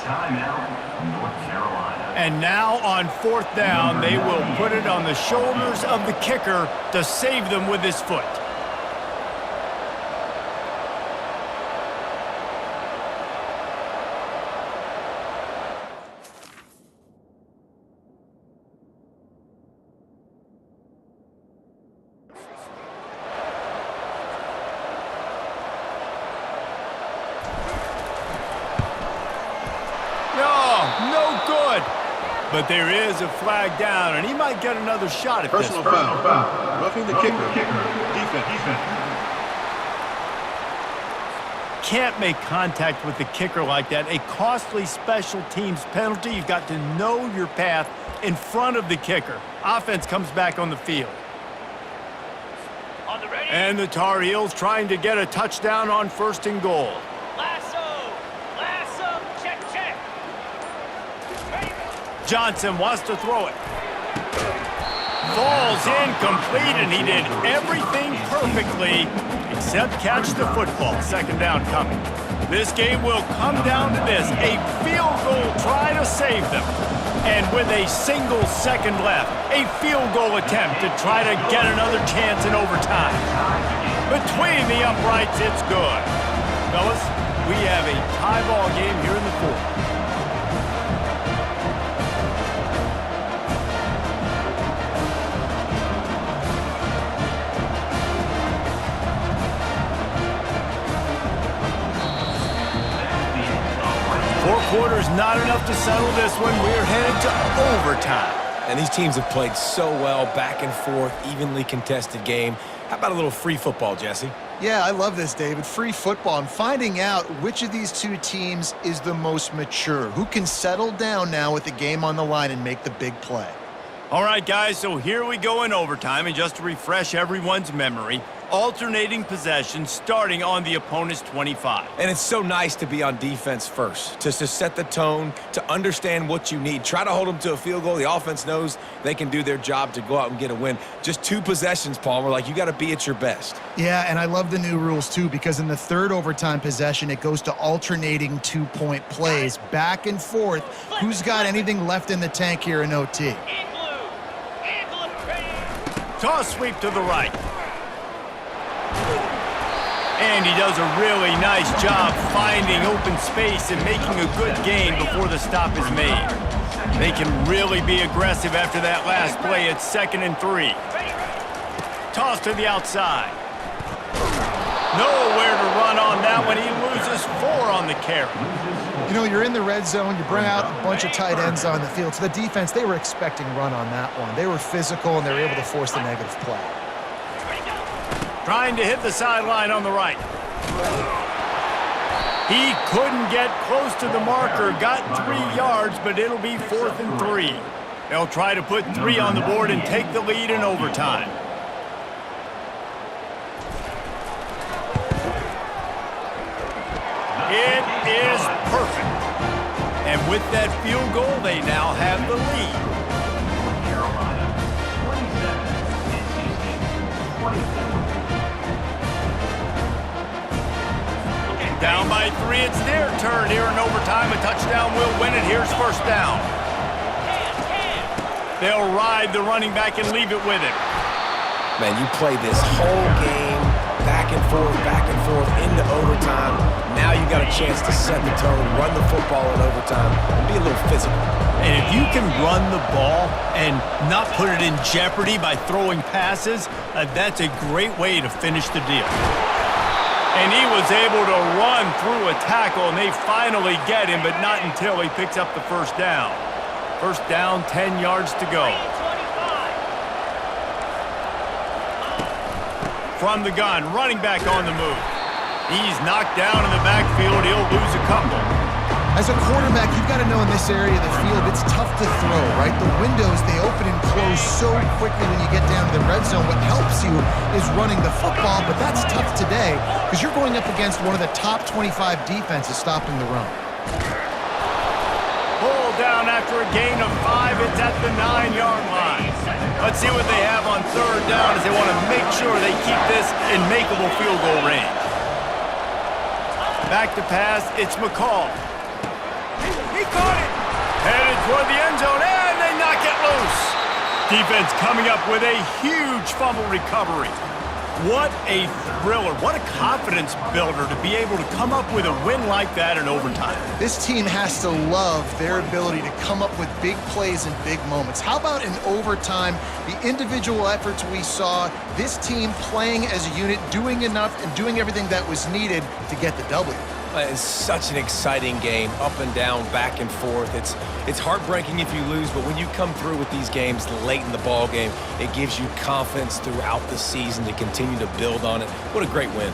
Timeout, North Carolina. And now on 4th down, they will put it on the shoulders of the kicker to save them with his foot. But there is a flag down, and he might get another shot at this. Personal foul. Roughing the kicker. Defense. can't make contact with the kicker like that. A costly special teams penalty. You've got to know your path in front of the kicker. Offense comes back on the field. And the Tar Heels trying to get a touchdown on 1st and goal. Lasso, check. Johnson wants to throw it. Falls incomplete, and he did everything perfectly except catch the football. 2nd down coming. This game will come down to this. A field goal try to save them. And with a single second left, a field goal attempt to try to get another chance in overtime. Between the uprights, it's good. Fellas, we have a tie ball game here in the 4th. Quarters not enough to settle this one. We're headed to overtime. And these teams have played so well, back and forth, evenly contested game. How about a little free football, Jesse? Yeah, I love this, David. Free football. I'm finding out which of these two teams is the most mature, who can settle down now with the game on the line and make the big play. All right, guys, so here we go in overtime, and just to refresh everyone's memory, alternating possession starting on the opponent's 25. And it's so nice to be on defense first, just to set the tone, to understand what you need. Try to hold them to a field goal. The offense knows they can do their job to go out and get a win. Just 2 possessions, Paul. We're like, you got to be at your best. Yeah, and I love the new rules, too, because in the 3rd overtime possession, it goes to alternating 2-point plays, back and forth. Who's got anything left in the tank here in OT? Toss sweep to the right. And he does a really nice job finding open space and making a good gain before the stop is made. They can really be aggressive after that last play. It's 2nd and 3. Toss to the outside. Nowhere to run on that one. He loses 4 on the carry. You know, you're in the red zone. You bring out a bunch of tight ends on the field. So the defense, they were expecting run on that one. They were physical, and they were able to force the negative play. Trying to hit the sideline on the right. He couldn't get close to the marker. Got 3 yards, but it'll be 4th and 3. They'll try to put 3 on the board and take the lead in overtime. It is perfect. And with that field goal, they now have the lead. Carolina, 27, NC State, 24. Down by 3, it's their turn here in overtime. A touchdown will win it. Here's 1st down. They'll ride the running back and leave it with him. Man, you play this whole game back and forth into overtime. Now you got a chance to set the tone, run the football in overtime, and be a little physical. And if you can run the ball and not put it in jeopardy by throwing passes, that's a great way to finish the deal. And he was able to run through a tackle, and they finally get him, but not until he picks up the 1st down. 1st down, 10 yards to go. From the gun, running back on the move. He's knocked down in the backfield. He'll lose a couple. As a quarterback, you've got to know in this area of the field, it's tough to throw, right? The windows, they open and close so quickly when you get down to the red zone. What helps you is running the football, but that's tough today because you're going up against one of the top 25 defenses stopping the run. Pull down after a gain of 5. It's at the 9-yard line. Let's see what they have on 3rd down as they want to make sure they keep this in makeable field goal range. Back to pass, it's McCall. He caught it. Headed toward the end zone, and they knock it loose. Defense coming up with a huge fumble recovery. What a thriller. What a confidence builder to be able to come up with a win like that in overtime. This team has to love their ability to come up with big plays and big moments. How about in overtime, the individual efforts we saw, this team playing as a unit, doing enough and doing everything that was needed to get the W. It's such an exciting game, up and down, back and forth. It's heartbreaking if you lose, but when you come through with these games late in the ball game, it gives you confidence throughout the season to continue to build on it. What a great win.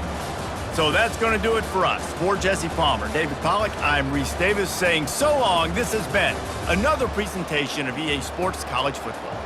So that's going to do it for us. For Jesse Palmer, David Pollack, I'm Reese Davis saying so long. This has been another presentation of EA Sports College Football.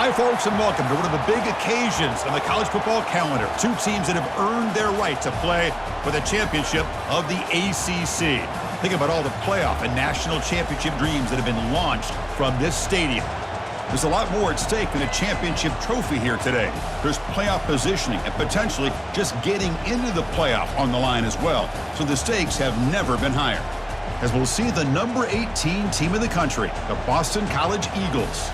Hi, folks, and welcome to one of the big occasions on the college football calendar. Two teams that have earned their right to play for the championship of the ACC. Think about all the playoff and national championship dreams that have been launched from this stadium. There's a lot more at stake than a championship trophy here today. There's playoff positioning and potentially just getting into the playoff on the line as well. So the stakes have never been higher. As we'll see the number 18 team in the country, the Boston College Eagles,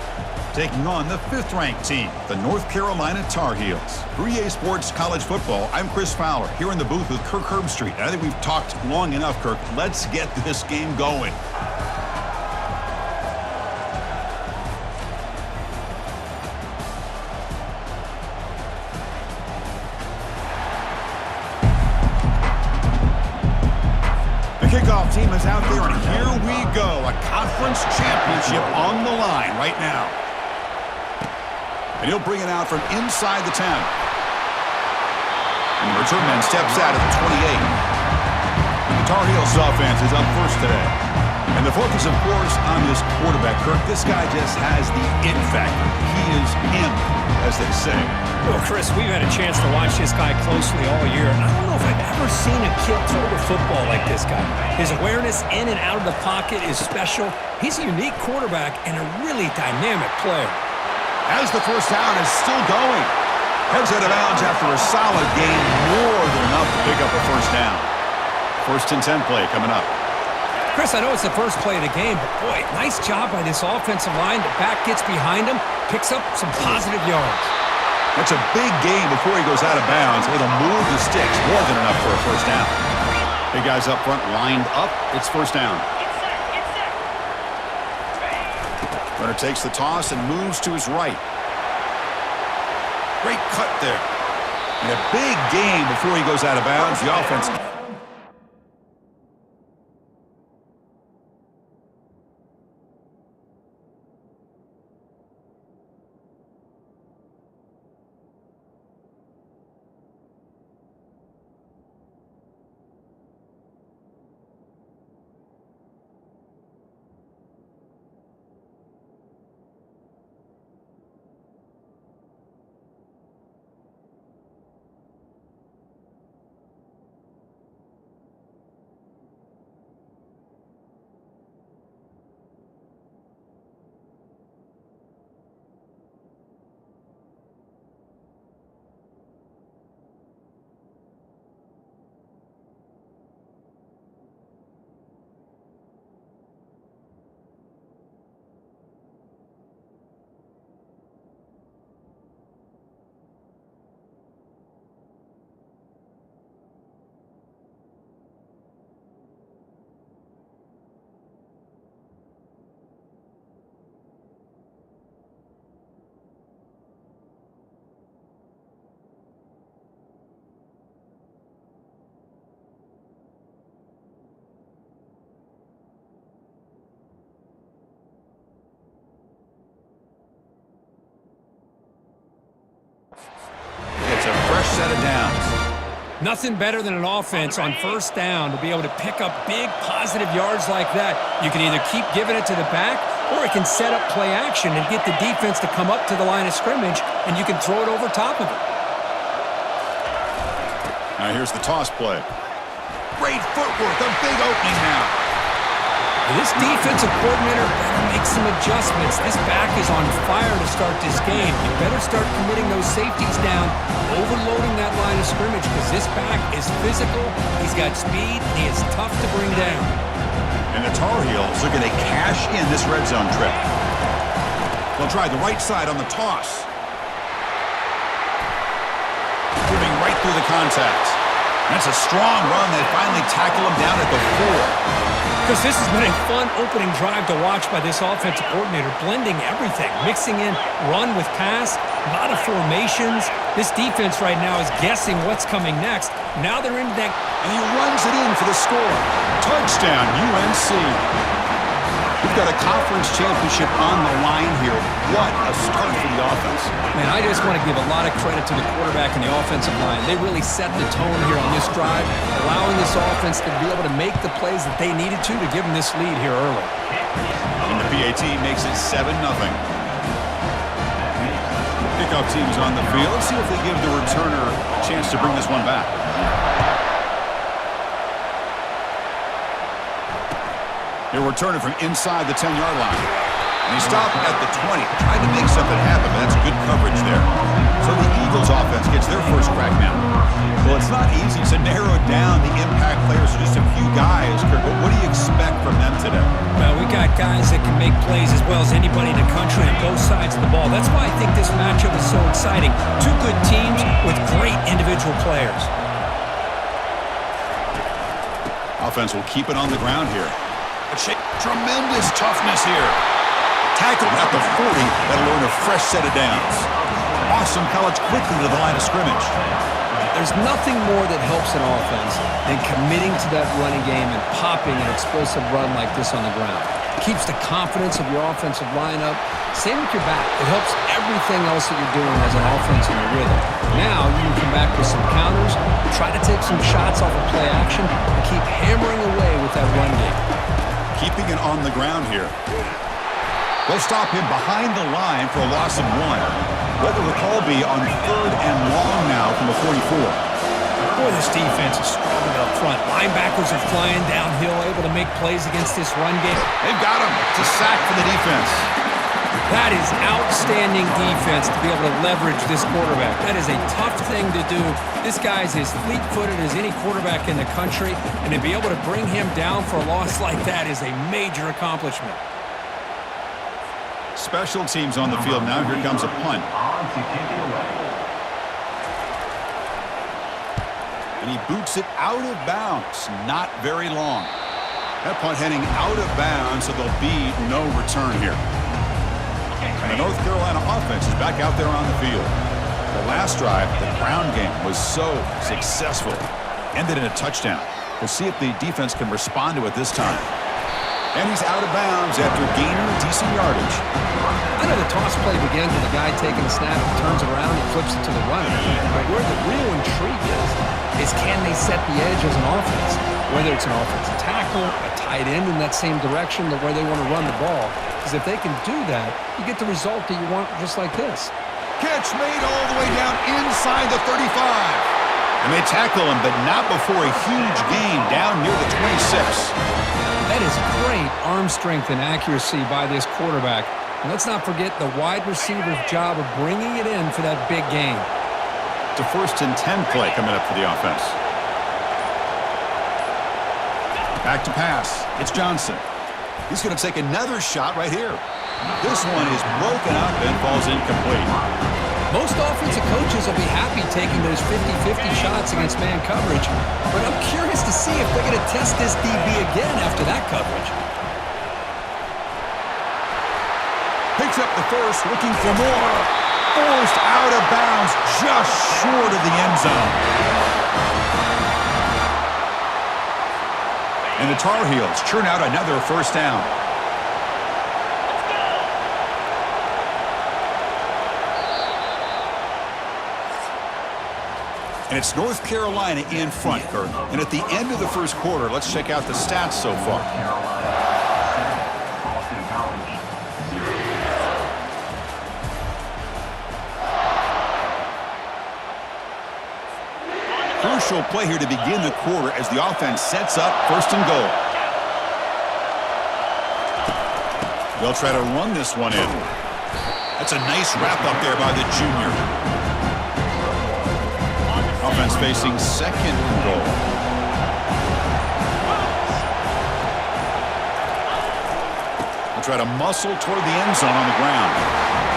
taking on the 5th-ranked team, the North Carolina Tar Heels. For EA Sports College Football, I'm Chris Fowler, here in the booth with Kirk Herbstreit. I think we've talked long enough, Kirk. Let's get this game going. The kickoff team is out there, and here we go. A conference championship on the line right now. And he'll bring it out from inside the 10. And the return man steps out at the 28. The Tar Heels offense is up first today. And the focus, of course, on this quarterback, Kirk. This guy just has the it factor. He is him, as they say. Well, Chris, we've had a chance to watch this guy closely all year. I don't know if I've ever seen a kid throw the football like this guy. His awareness in and out of the pocket is special. He's a unique quarterback and a really dynamic player. As the first down is still going. Heads out of bounds after a solid gain, more than enough to pick up a first down. 1st and 10 play coming up. Chris, I know it's the first play of the game, but boy, nice job by this offensive line. The back gets behind him, picks up some positive yards. That's a big gain before he goes out of bounds. It'll move the sticks, more than enough for a first down. Big guys up front lined up. It's first down. Runner takes the toss and moves to his right. Great cut there. And a big gain before he goes out of bounds. The offense. It's a fresh set of downs. Nothing better than an offense on first down to be able to pick up big positive yards like that. You can either keep giving it to the back, or it can set up play action and get the defense to come up to the line of scrimmage, and you can throw it over top of it. Now here's the toss play. Great footwork, a big opening now. This defensive coordinator better make some adjustments. This back is on fire to start this game. You better start committing those safeties down, overloading that line of scrimmage, because this back is physical, he's got speed, and he is tough to bring down. And the Tar Heels are going to cash in this red zone trip. They'll try the right side on the toss. Moving right through the contact. That's a strong run. They finally tackle him down at the 4. Because this has been a fun opening drive to watch by this offensive coordinator, blending everything, mixing in run with pass, a lot of formations. This defense right now is guessing what's coming next. Now they're into that. And he runs it in for the score. Touchdown, UNC. We've got a conference championship on the line here. What a start for the offense. Man, I just want to give a lot of credit to the quarterback and the offensive line. They really set the tone here on this drive, allowing this offense to be able to make the plays that they needed to give them this lead here early. And the PAT makes it 7-0. Kickoff team is on the field. Let's see if they give the returner a chance to bring this one back. He'll return it from inside the 10-yard line. And he stopped at the 20, trying to make something happen, but that's good coverage there. So the Eagles offense gets their first crack now. Well, it's not easy to narrow down the impact players to just a few guys, Kirk, but what do you expect from them today? Well, we got guys that can make plays as well as anybody in the country on both sides of the ball. That's why I think this matchup is so exciting. Two good teams with great individual players. Offense will keep it on the ground here. Tremendous toughness here. Tackled at the 40. That'll earn a fresh set of downs. Awesome coverage quickly to the line of scrimmage. There's nothing more that helps an offense than committing to that running game and popping an explosive run like this on the ground. Keeps the confidence of your offensive lineup. Same with your back. It helps everything else that you're doing as an offense in a rhythm. Now you can come back with some counters, try to take some shots off of play action, and keep hammering away with that run game. Keeping it on the ground here. They'll stop him behind the line for a loss of 1. What will the call be on 3rd and long now from the 44? Boy, this defense is strong up front. Linebackers are flying downhill, able to make plays against this run game. They've got him. It's a sack for the defense. That is outstanding defense to be able to leverage this quarterback. That is a tough thing to do. This guy's as fleet-footed as any quarterback in the country, and to be able to bring him down for a loss like that is a major accomplishment. Special teams on the field now. Here comes a punt. And he boots it out of bounds. Not very long. That punt heading out of bounds, so there'll be no return here. And the North Carolina offense is back out there on the field. The last drive, the ground game, was so successful. Ended in a touchdown. We'll see if the defense can respond to it this time. And he's out of bounds after gaining decent yardage. I know the toss play begins with a guy taking a snap and turns it around and flips it to the runner. But where the real intrigue is can they set the edge as an offense? Whether it's an offensive tackle, a tight end in that same direction where they want to run the ball. Because if they can do that, you get the result that you want just like this. Catch made all the way down inside the 35. And they tackle him, but not before a huge gain down near the 26. That is great arm strength and accuracy by this quarterback. And let's not forget the wide receiver's job of bringing it in for that big gain. It's a 1st and 10 play coming up for the offense. Back to pass. It's Johnson. He's going to take another shot right here. This one is broken up and falls incomplete. Most offensive coaches will be happy taking those 50-50 shots against man coverage, but I'm curious to see if they're going to test this DB again after that coverage. Picks up the first, looking for more. Forced out of bounds, just short of the end zone. And the Tar Heels churn out another first down. And it's North Carolina in front, Kirk. And at the end of the first quarter, let's check out the stats so far. Crucial play here to begin the quarter as the offense sets up 1st and goal. They'll try to run this one in. That's a nice wrap up there by the junior. Offense facing 2nd and goal. They'll try to muscle toward the end zone on the ground.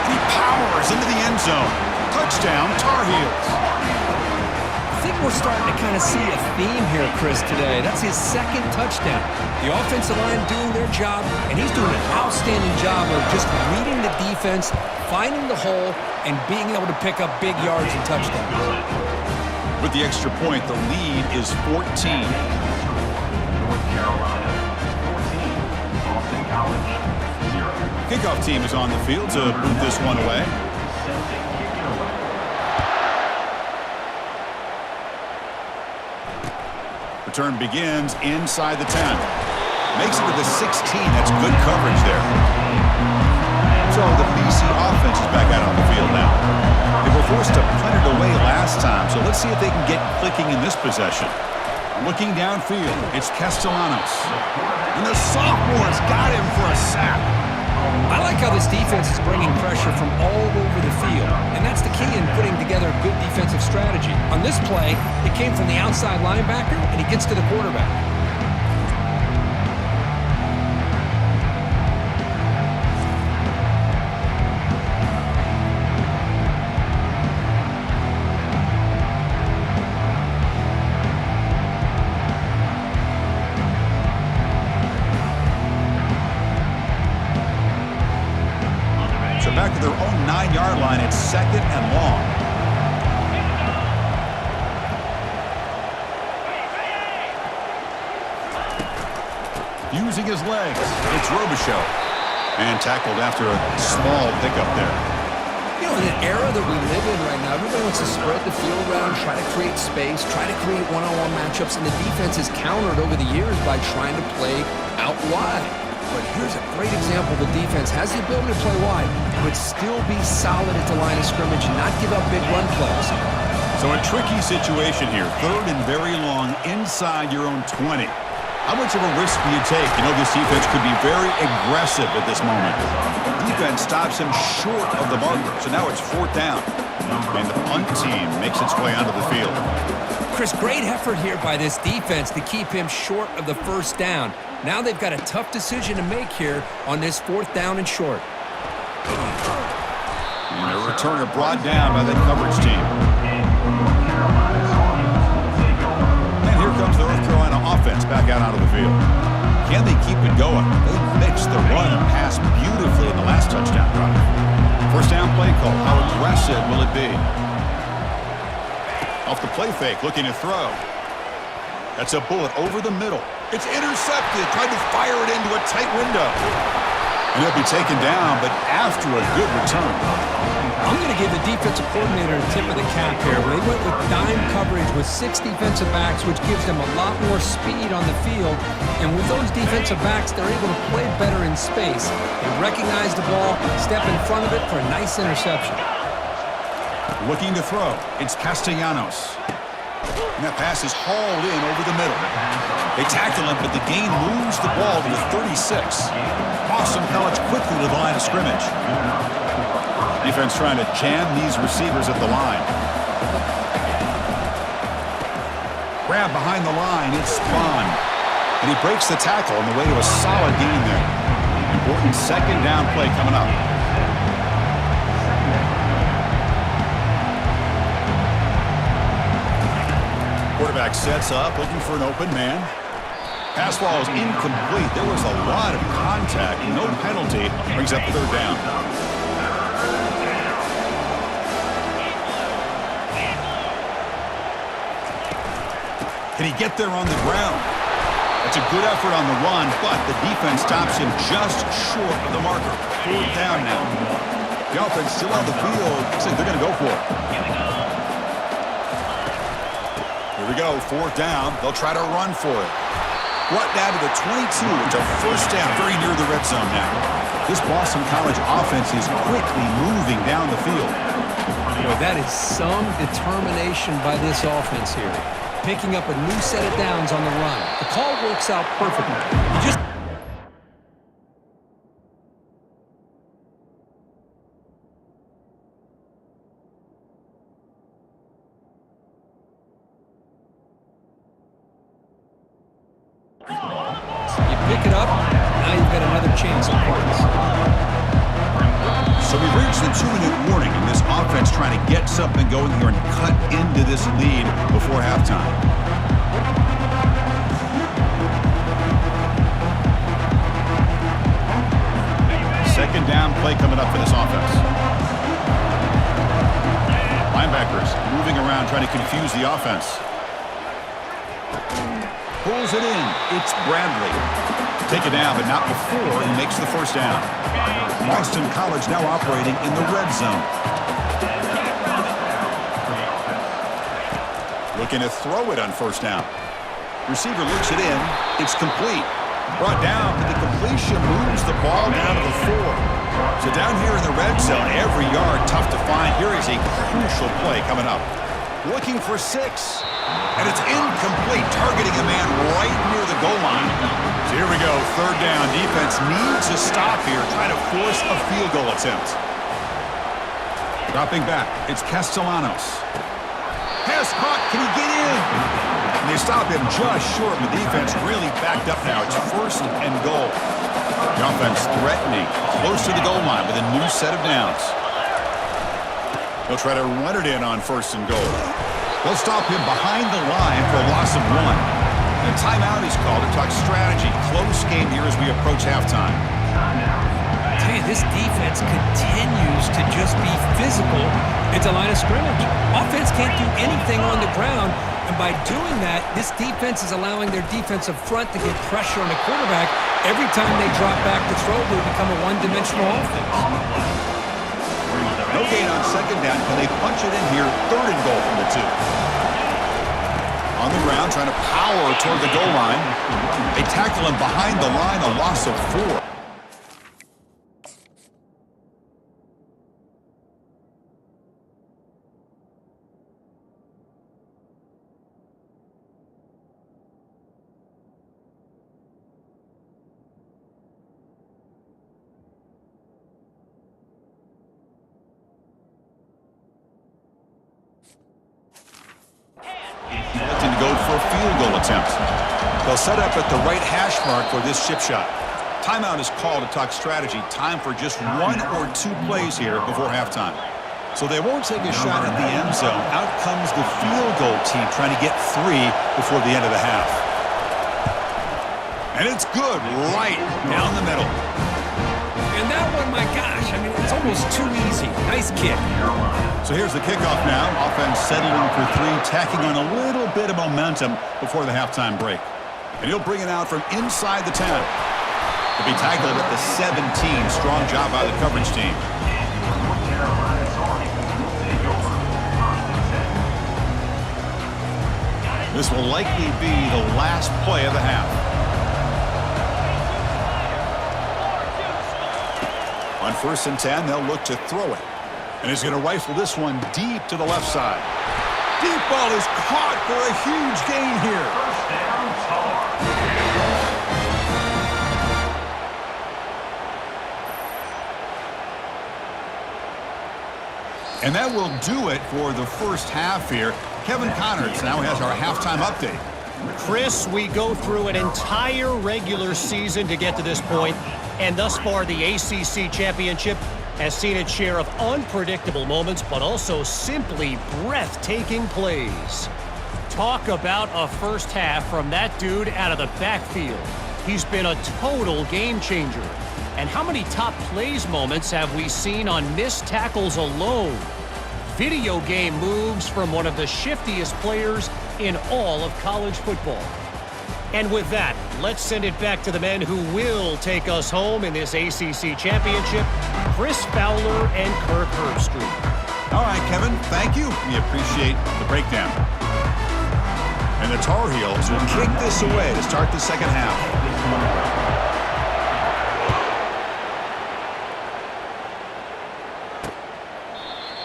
And he powers into the end zone. Touchdown, Tar Heels. I think we're starting to kind of see a theme here, Chris, today. That's his 2nd touchdown. The offensive line doing their job, and he's doing an outstanding job of just reading the defense, finding the hole, and being able to pick up big yards and touchdowns. With the extra point, the lead is 14. North Carolina, 14. Boston College, 0. Kickoff team is on the field to boot this one away. Return begins inside the 10. Makes it to the 16. That's good coverage there. So the BC offense is back out on the field now. They were forced to punt it away last time, so let's see if they can get clicking in this possession. Looking downfield, it's Castellanos. And the sophomore's got him for a sack. I like how this defense is bringing pressure from all over the field, and that's the key in putting together a good defensive strategy. On this play, it came from the outside linebacker, and he gets to the quarterback. Back to their own 9-yard line. It's 2nd and long. Using his legs, it's Robichaux. And tackled after a small pickup there. You know, in an era that we live in right now, everybody wants to spread the field around, try to create space, try to create one-on-one matchups, and the defense is countered over the years by trying to play out wide. But here's a great example. The defense has the ability to play wide, but still be solid at the line of scrimmage and not give up big run plays. So a tricky situation here. 3rd and very long inside your own 20. How much of a risk do you take? You know, this defense could be very aggressive at this moment. Defense stops him short of the marker, so now it's 4th down. And the punt team makes its way onto the field. Chris, great effort here by this defense to keep him short of the 1st down. Now they've got a tough decision to make here on this 4th down and short. And a returner brought down by that coverage team. And here comes the North Carolina offense back out onto the field. Can they keep it going? They mixed the run and pass beautifully in the last touchdown drive. 1st down play call. How aggressive will it be? Off the play fake, looking to throw. That's a bullet over the middle. It's intercepted. Tried to fire it into a tight window. And he'll be taken down, but after a good return. I'm going to give the defensive coordinator a tip of the cap here. They went with dime coverage with 6 defensive backs, which gives them a lot more speed on the field. And with those defensive backs, they're able to play better in space. They recognize the ball, step in front of it for a nice interception. Looking to throw. It's Castellanos. And that pass is hauled in over the middle. They tackle him, but the gain moves the ball to the 36. Boston College quickly to the line of scrimmage. Defense trying to jam these receivers at the line. Grab behind the line. It's Spahn. And he breaks the tackle on the way to a solid gain there. Important 2nd down play coming up. Quarterback sets up, looking for an open man. Pass ball is incomplete. There was a lot of contact. No penalty. Brings up 3rd down. Can he get there on the ground? That's a good effort on the run, but the defense stops him just short of the marker. 4th down now. The offense still on the field. Looks like they're going to go for it. Here we go, 4th down. They'll try to run for it. Brought down to the 22. It's a 1st down, very near the red zone now. This Boston College offense is quickly moving down the field. Boy, that is some determination by this offense here. Picking up a new set of downs on the run. The call works out perfectly. You just pick it up, now you've got another chance at points. So we've reached the 2-minute warning, and this offense trying to get something going here and cut into this lead before halftime. Second down play coming up for this offense. Linebackers moving around, trying to confuse the offense. Pulls it in. It's Bradley. Take it down, but not before he makes the 1st down. Boston College now operating in the red zone. Looking to throw it on 1st down. Receiver looks it in. It's complete. Brought down, but the completion moves the ball down to the 4. So down here in the red zone, every yard tough to find. Here is a crucial play coming up. Looking for 6. And it's incomplete, targeting a man right near the goal line. So here we go, 3rd down. Defense needs a stop here, trying to force a field goal attempt. Dropping back, it's Castellanos. Pass caught, can he get in? And they stop him just short. The defense really backed up now. It's 1st and goal. The offense threatening, close to the goal line with a new set of downs. They'll try to run it in on 1st and goal. They'll stop him behind the line for a loss of 1. And a timeout is called to talk strategy. Close game here as we approach halftime. I tell you, this defense continues to just be physical at the line of scrimmage. Offense can't do anything on the ground, and by doing that, this defense is allowing their defensive front to get pressure on the quarterback. Every time they drop back to throw, they become a one-dimensional offense. No gain on 2nd down. Can they punch it in here? 3rd and goal from the 2. On the ground, trying to power toward the goal line. They tackle him behind the line, a loss of 4. Looking to go for a field goal attempt. They'll set up at the right hash mark for this chip shot. Timeout is called to talk strategy. Time for just 1 or 2 plays here before halftime. So they won't take a shot at the end zone. Out comes the field goal team trying to get 3 before the end of the half. And it's good right down the middle. And that one, my gosh, I mean, it's almost too easy. Nice kick. So here's the kickoff now. Offense settling for 3, tacking on a little bit of momentum before the halftime break. And he'll bring it out from inside the 10. To be tackled at the 17. Strong job by the coverage team. This will likely be the last play of the half. On 1st and 10, they'll look to throw it. And he's going to rifle this one deep to the left side. Deep ball is caught for a huge gain here. And that will do it for the first half here. Kevin Connors now has our halftime update. Chris, we go through an entire regular season to get to this point, and thus far the ACC Championship has seen its share of unpredictable moments, but also simply breathtaking plays. Talk about a first half from that dude out of the backfield. He's been a total game changer. And how many top plays moments have we seen on missed tackles alone? Video game moves from one of the shiftiest players in all of college football. And with that, let's send it back to the men who will take us home in this ACC championship, Chris Fowler and Kirk Herbstreit. All right, Kevin, thank you. We appreciate the breakdown. And the Tar Heels will kick this away to start the second half.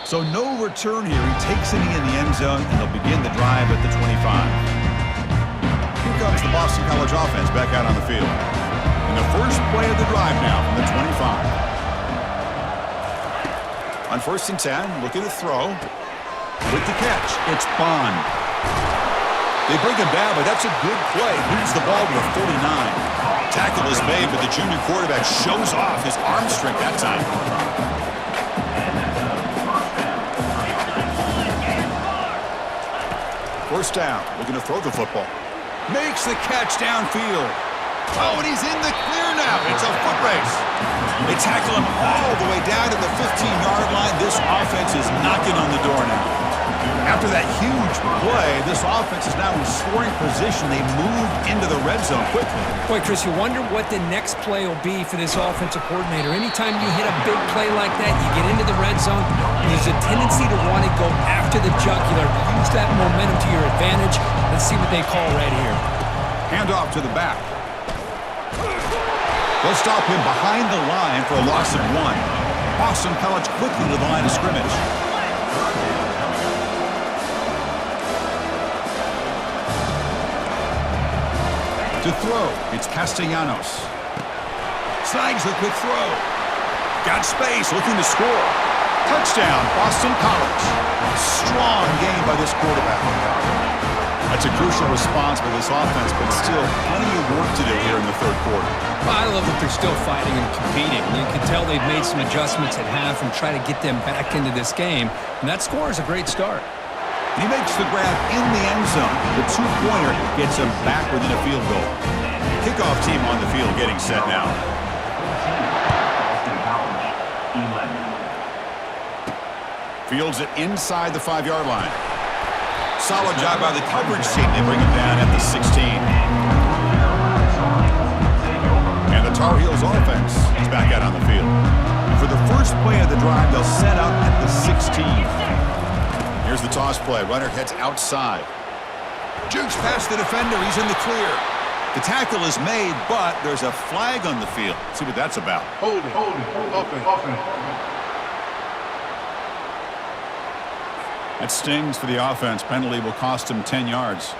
So no return here. He takes it in the end zone, and they'll begin the drive at the 25. Here comes the Boston College offense back out on the field. And the first play of the drive now from the 25. On 1st and 10, looking to throw. With the catch, it's Bond. They bring him down, but that's a good play. Moves the ball to the 49. Tackle is made, but the junior quarterback shows off his arm strength that time. First down, looking to throw the football. Makes the catch downfield. Oh, and he's in the clear now. It's a foot race. They tackle him all the way down to the 15-yard line. This offense is knocking on the door now. After that huge play, this offense is now in scoring position. They move into the red zone quickly. Boy, Chris, you wonder what the next play will be for this offensive coordinator. Anytime you hit a big play like that, you get into the red zone, there's a tendency to want to go after the jugular, use that momentum to your advantage. Let's see what they call right here. Hand off to the back. They'll stop him behind the line for a loss of 1. Boston College quickly to the line of scrimmage. To throw, it's Castellanos. Snags the quick throw. Got space, looking to score. Touchdown, Boston College. Strong game by this quarterback. That's a crucial response by this offense, but still plenty of work to do here in the third quarter. Well, I love that they're still fighting and competing. You can tell they've made some adjustments at half and try to get them back into this game. And that score is a great start. And he makes the grab in the end zone. The two-pointer gets him back within a field goal. Kickoff team on the field getting set now. Fields it inside the 5-yard line. Solid job by the coverage team. They bring him down at the 16. And the Tar Heels offense is back out on the field. And for the first play of the drive, they'll set up at the 16. Here's the toss play. Runner heads outside. Jukes past the defender. He's in the clear. The tackle is made, but there's a flag on the field. Let's see what that's about. Hold it. Offense. That stings for the offense. Penalty will cost him 10 yards.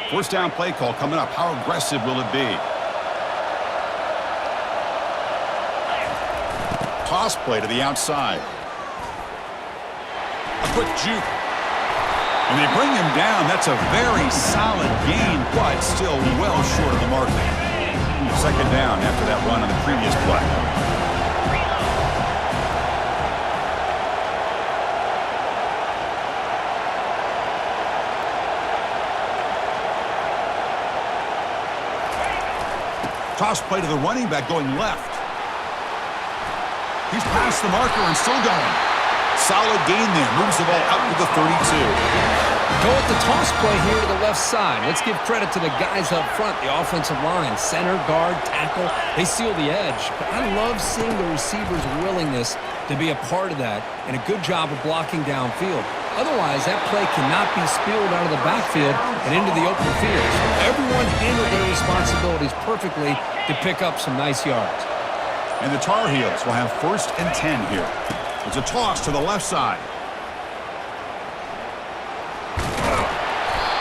First down play call coming up. How aggressive will it be? Toss play to the outside. A quick juke. And they bring him down. That's a very solid gain, but still well short of the mark. Second down after that run on the previous play. Toss play to the running back going left. He's past the marker and still going. Solid gain there. Moves the ball out to the 32. Go with the toss play here to the left side. Let's give credit to the guys up front, the offensive line, center, guard, tackle. They seal the edge. But I love seeing the receiver's willingness to be a part of that and a good job of blocking downfield. Otherwise, that play cannot be spilled out of the backfield and into the open field. So everyone handled their responsibilities perfectly to pick up some nice yards. And the Tar Heels will have 1st and 10 here. It's a toss to the left side.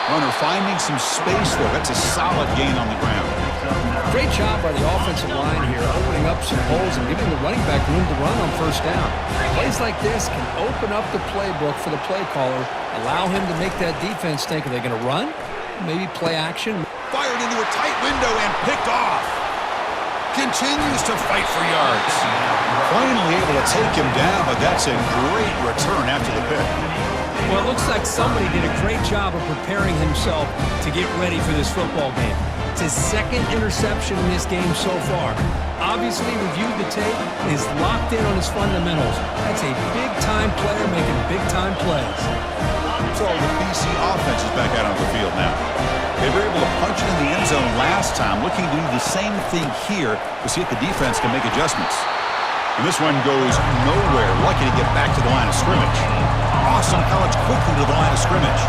Runner finding some space there. That's a solid gain on the ground. Great job by the offensive line here, opening up some holes and giving the running back room to run on first down. Plays like this can open up the playbook for the play caller, allow him to make that defense think, are they going to run? Maybe play action. Fired into a tight window and picked off. Continues to fight for yards. Finally able to take him down, but that's a great return after the pick. Well, it looks like somebody did a great job of preparing himself to get ready for this football game. It's his 2nd interception in this game so far. Obviously reviewed the tape and is locked in on his fundamentals. That's a big-time player making big-time plays. So the BC offense is back out on the field now. They were able to punch it in the end zone last time, looking to do the same thing here to see if the defense can make adjustments. And this one goes nowhere. Lucky to get back to the line of scrimmage. Boston College quickly to the line of scrimmage.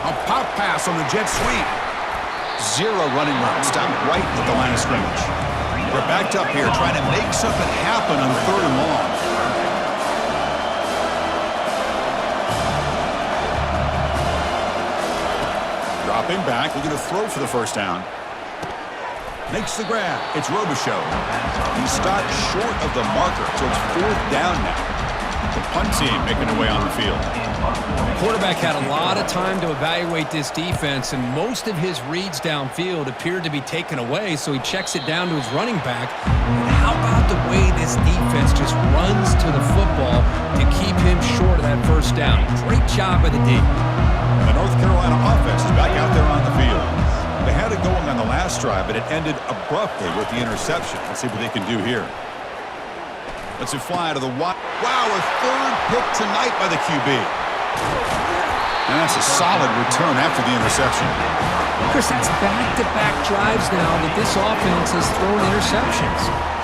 A pop pass on the jet sweep. 0 running route. Stopped right at the line of scrimmage. We're backed up here trying to make something happen on 3rd and long. Dropping back, looking to throw for the first down. Makes the grab. It's Robichaux. He stopped short of the marker, so it's 4th down now. The punt team making their way on the field. The quarterback had a lot of time to evaluate this defense, and most of his reads downfield appeared to be taken away, so he checks it down to his running back. And how about the way this defense just runs to the football to keep him short of that first down? Great job by the D. The North Carolina offense is back out there on the field. They had it going on the last drive, but it ended abruptly with the interception. Let's see what they can do here. Let's fly to the wow, a 3rd pick tonight by the QB. And that's a solid return after the interception. Chris, that's back-to-back drives now that this offense has thrown interceptions.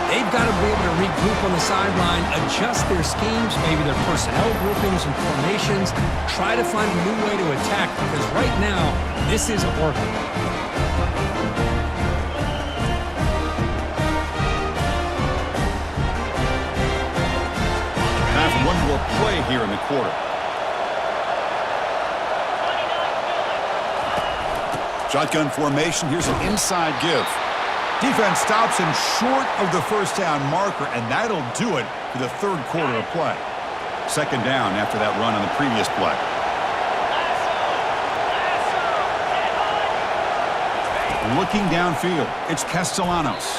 They've got to be able to regroup on the sideline, adjust their schemes, maybe their personnel groupings and formations, try to find a new way to attack, because right now, this isn't working. Time for one more play here in the quarter. Shotgun formation. Here's an inside give. Defense stops him short of the first down marker, and that'll do it for the third quarter of play. Second down after that run on the previous play. Looking downfield, it's Castellanos.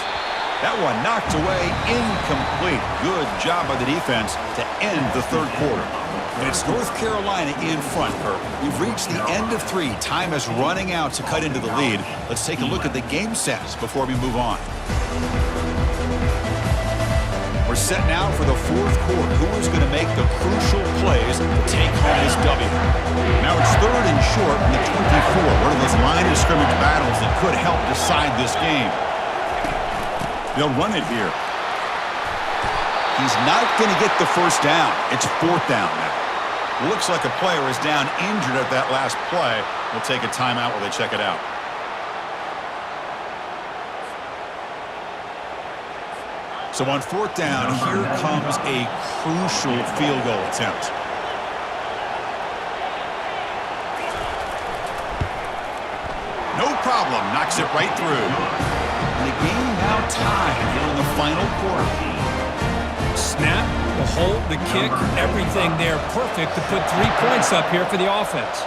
That one knocked away, incomplete. Good job by the defense to end the third quarter. And it's North Carolina in front, Kirk. We've reached the end of 3. Time is running out to cut into the lead. Let's take a look at the game sets before we move on. We're set now for the fourth quarter. Who is going to make the crucial plays to take home this W? Now it's third and short from the 24. One of those line of scrimmage battles that could help decide this game. They'll run it here. He's not going to get the first down. It's fourth down now. Looks like a player is down injured at that last play. We'll take a timeout while they check it out. So on fourth down, here comes a crucial field goal attempt. No problem. Knocks it right through. And the game now tied here in the final quarter. Snap, the hold, the kick, everything there perfect to put 3 points up here for the offense.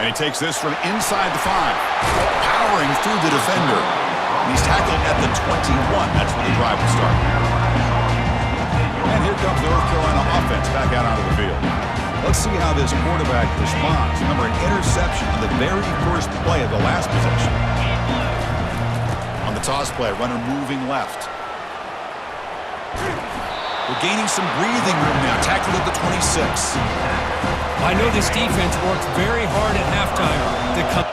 And he takes this from inside the 5. Powering through the defender. And he's tackled at the 21. That's where the drive will start. And here comes the North Carolina offense back out onto the field. Let's see how this quarterback responds. Remember, an interception on the very first play of the last possession. On the toss play, runner moving left. We're gaining some breathing room now. Tackled at the 26. I know this defense worked very hard at halftime to come.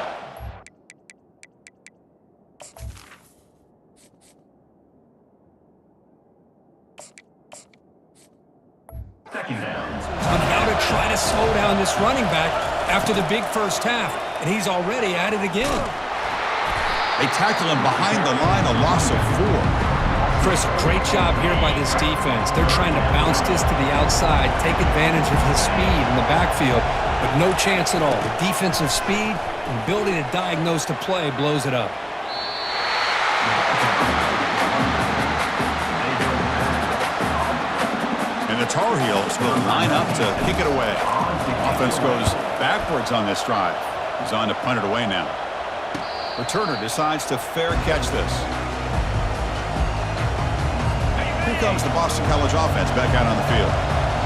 On how to try to slow down this running back after the big first half, and he's already at it again. They tackle him behind the line, a loss of 4. Chris, great job here by this defense. They're trying to bounce this to the outside, take advantage of his speed in the backfield, but no chance at all. The defensive speed and ability to diagnose the play blows it up. And the Tar Heels will line up to kick it away. Offense goes backwards on this drive. He's on to punt it away now. Returner decides to fair catch this. Here comes the Boston College offense back out on the field.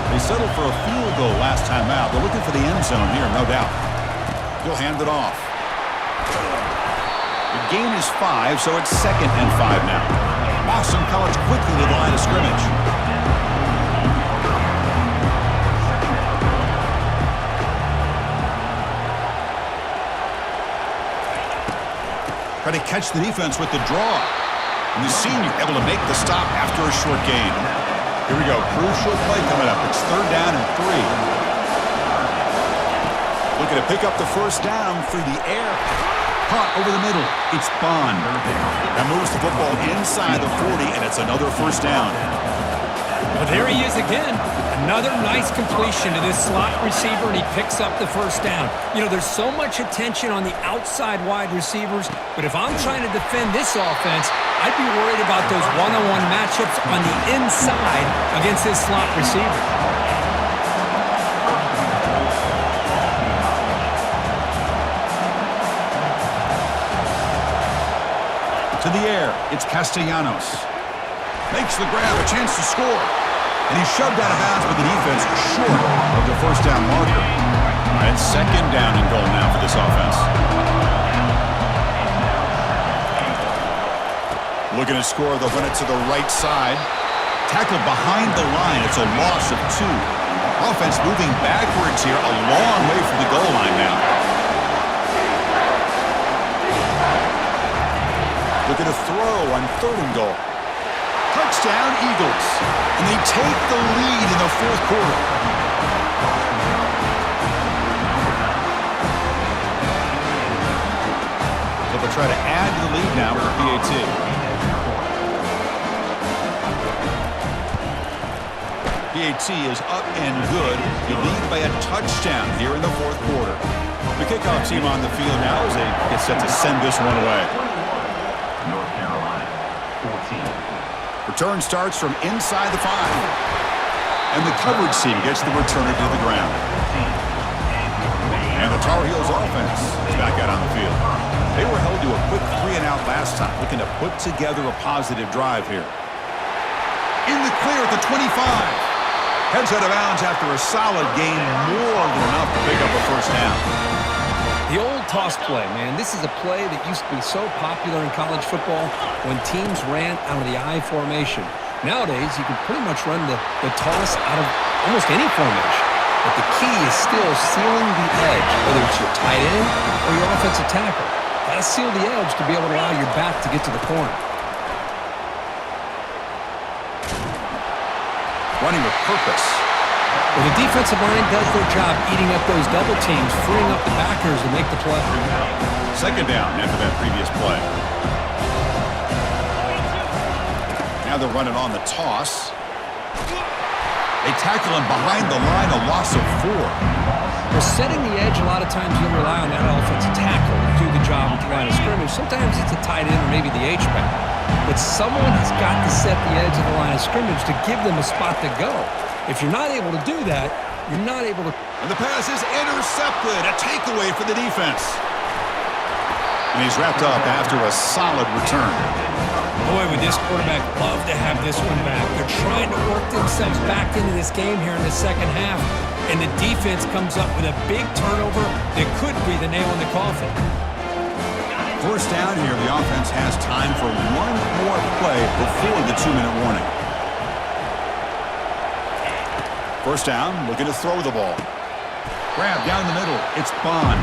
They settled for a field goal last time out. They're looking for the end zone here, no doubt. He'll hand it off. The gain is 5, so it's 2nd and 5 now. Boston College quickly to the line of scrimmage. Try to catch the defense with the draw. And the senior able to make the stop after a short gain. Here we go. Crucial play coming up. It's 3rd down and 3. Looking to pick up the first down through the air. Caught over the middle. It's Bond. That moves the football inside the 40, and it's another first down. Well, there he is again. Another nice completion to this slot receiver, and he picks up the first down. You know, there's so much attention on the outside wide receivers, but if I'm trying to defend this offense, I'd be worried about those one-on-one matchups on the inside against this slot receiver. To the air, it's Castellanos. Makes the grab, a chance to score. And he's shoved out of bounds with the defense short of the first down marker. And 2nd down and goal now for this offense. Looking to score, they'll run it to the right side. Tackled behind the line, it's a loss of 2. Offense moving backwards here, a long way from the goal line now. looking to throw on 3rd and goal. Touchdown, Eagles. And they take the lead in the 4th quarter. So they'll try to add to the lead now with a PAT. PAT is up and good. You lead by a touchdown here in the 4th quarter. The kickoff team on the field now as they get set to send this one away. North Carolina, 14. Return starts from inside the 5. And the coverage team gets the returner to the ground. And the Tar Heels offense is back out on the field. They were held to a quick 3-and-out last time, looking to put together a positive drive here. In the clear at the 25. Heads out of bounds after a solid gain, more than enough to pick up a first down. The old toss play, man. This is a play that used to be so popular in college football when teams ran out of the I formation. Nowadays, you can pretty much run the toss out of almost any formation. But the key is still sealing the edge, whether it's your tight end or your offensive tackle. Got to seal the edge to be able to allow your back to get to the corner. Running with purpose. Well, the defensive line does their job eating up those double teams, freeing up the backers to make the play. 2nd down after that previous play. Now they're running on the toss. They tackle him behind the line, a loss of 4. Well, setting the edge, a lot of times you'll rely on that offensive tackle to do the job at the line of scrimmage. Sometimes it's a tight end or maybe the H-back. But someone has got to set the edge of the line of scrimmage to give them a spot to go. If you're not able to do that, you're not able to... And the pass is intercepted. A takeaway for the defense. And he's wrapped up after a solid return. Boy, would this quarterback love to have this one back. They're trying to work themselves back into this game here in the 2nd half. And the defense comes up with a big turnover that could be the nail in the coffin. First down here, the offense has time for one more play before the 2-minute warning. First down, looking to throw the ball. Grab down the middle, it's Bond.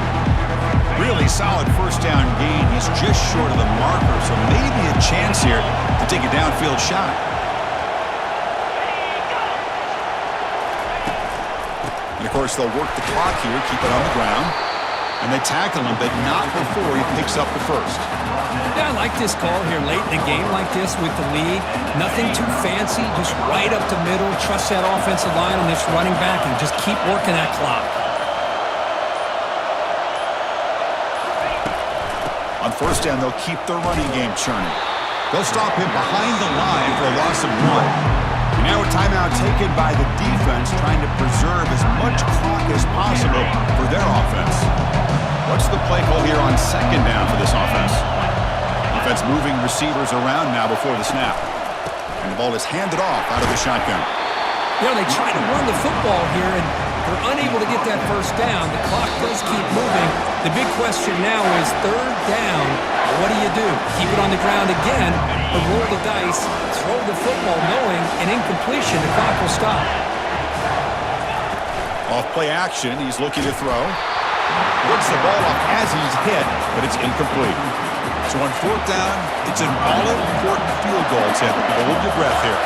Really solid first down gain. He's just short of the marker, so maybe a chance here to take a downfield shot. And of course, they'll work the clock here, keep it on the ground. And they tackle him, but not before he picks up the first. Yeah, I like this call here late in the game like this with the lead. Nothing too fancy, just right up the middle. Trust that offensive line on this running back and just keep working that clock. On first down, they'll keep their running game churning. They'll stop him behind the line for a loss of 1. And now a timeout taken by the defense, trying to preserve as much clock as possible for their offense. What's the play call here on 2nd down for this offense? Defense moving receivers around now before the snap. And the ball is handed off out of the shotgun. You know, they try to run the football here, and they're unable to get that first down. The clock does keep moving. The big question now is 3rd down. What do you do? Keep it on the ground again, or roll the dice, throw the football knowing an incompletion, the clock will stop. Off play action, he's looking to throw. Gets the ball off as he's hit, but it's incomplete. So on 4th down, it's an all-important field goal attempt. Hold your breath here.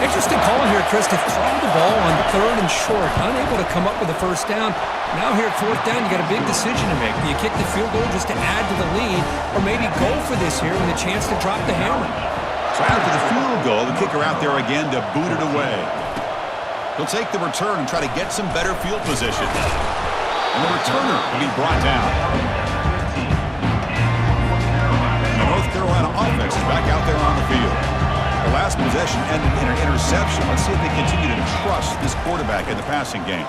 Interesting call here, Chris, to throw the ball on 3rd and short. Unable to come up with a first down. Now here at 4th down, you got a big decision to make. Do you kick the field goal just to add to the lead, or maybe go for this here with a chance to drop the hammer? So after the field goal, the kicker out there again to boot it away. He'll take the return and try to get some better field position. And the returner will be brought down. And the North Carolina offense is back out there on the field. The last possession ended in an interception. Let's see if they continue to trust this quarterback in the passing game.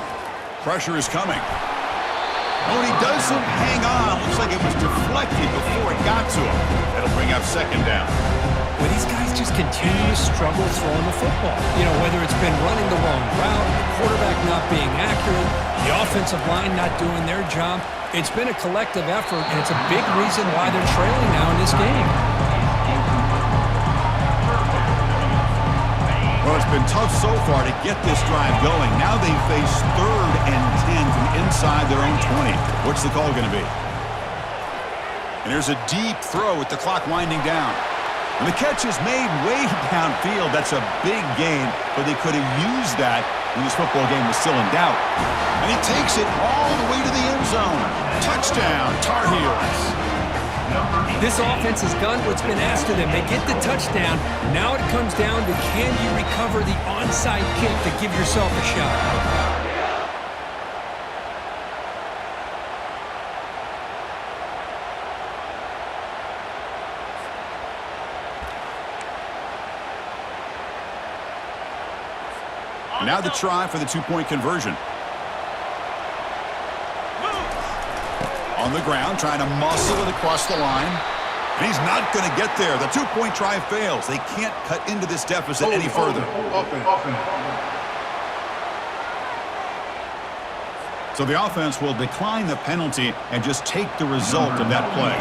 Pressure is coming. Oh, and he doesn't hang on. Looks like it was deflected before it got to him. That'll bring up 2nd down. Well, these guys just continue to struggle throwing the football. You know, whether it's been running the wrong route, the quarterback not being accurate, the offensive line not doing their job. It's been a collective effort, and it's a big reason why they're trailing now in this game. Well, it's been tough so far to get this drive going. Now they face 3rd and 10 from inside their own 20. What's the call going to be? And there's a deep throw with the clock winding down. And the catch is made way downfield. That's a big gain, but they could have used that when this football game was still in doubt. And he takes it all the way to the end zone. Touchdown, Tar Heels. This offense has done what's been asked of them. They get the touchdown. Now it comes down to, can you recover the onside kick to give yourself a shot? Now the try for the two-point conversion. On the ground, trying to muscle it across the line. And he's not going to get there. The two-point try fails. They can't cut into this deficit any further. So the offense will decline the penalty and just take the result of that play.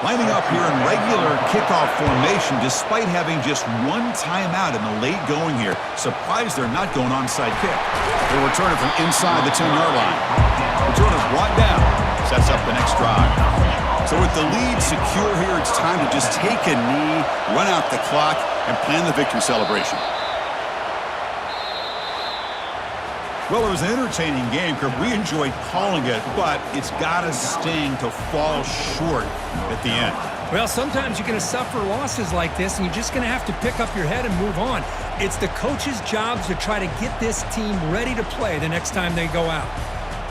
Lining up here in regular kickoff formation despite having just one timeout in the late going here. Surprised they're not going onside kick. They'll return it from inside the 10-yard line. Returner brought down. Sets up the next drive. So with the lead secure here, it's time to just take a knee, run out the clock, and plan the victory celebration. Well, it was an entertaining game, Kirk. We enjoyed calling it, but it's got to sting to fall short at the end. Well, sometimes you're going to suffer losses like this, and you're just going to have to pick up your head and move on. It's the coach's job to try to get this team ready to play the next time they go out.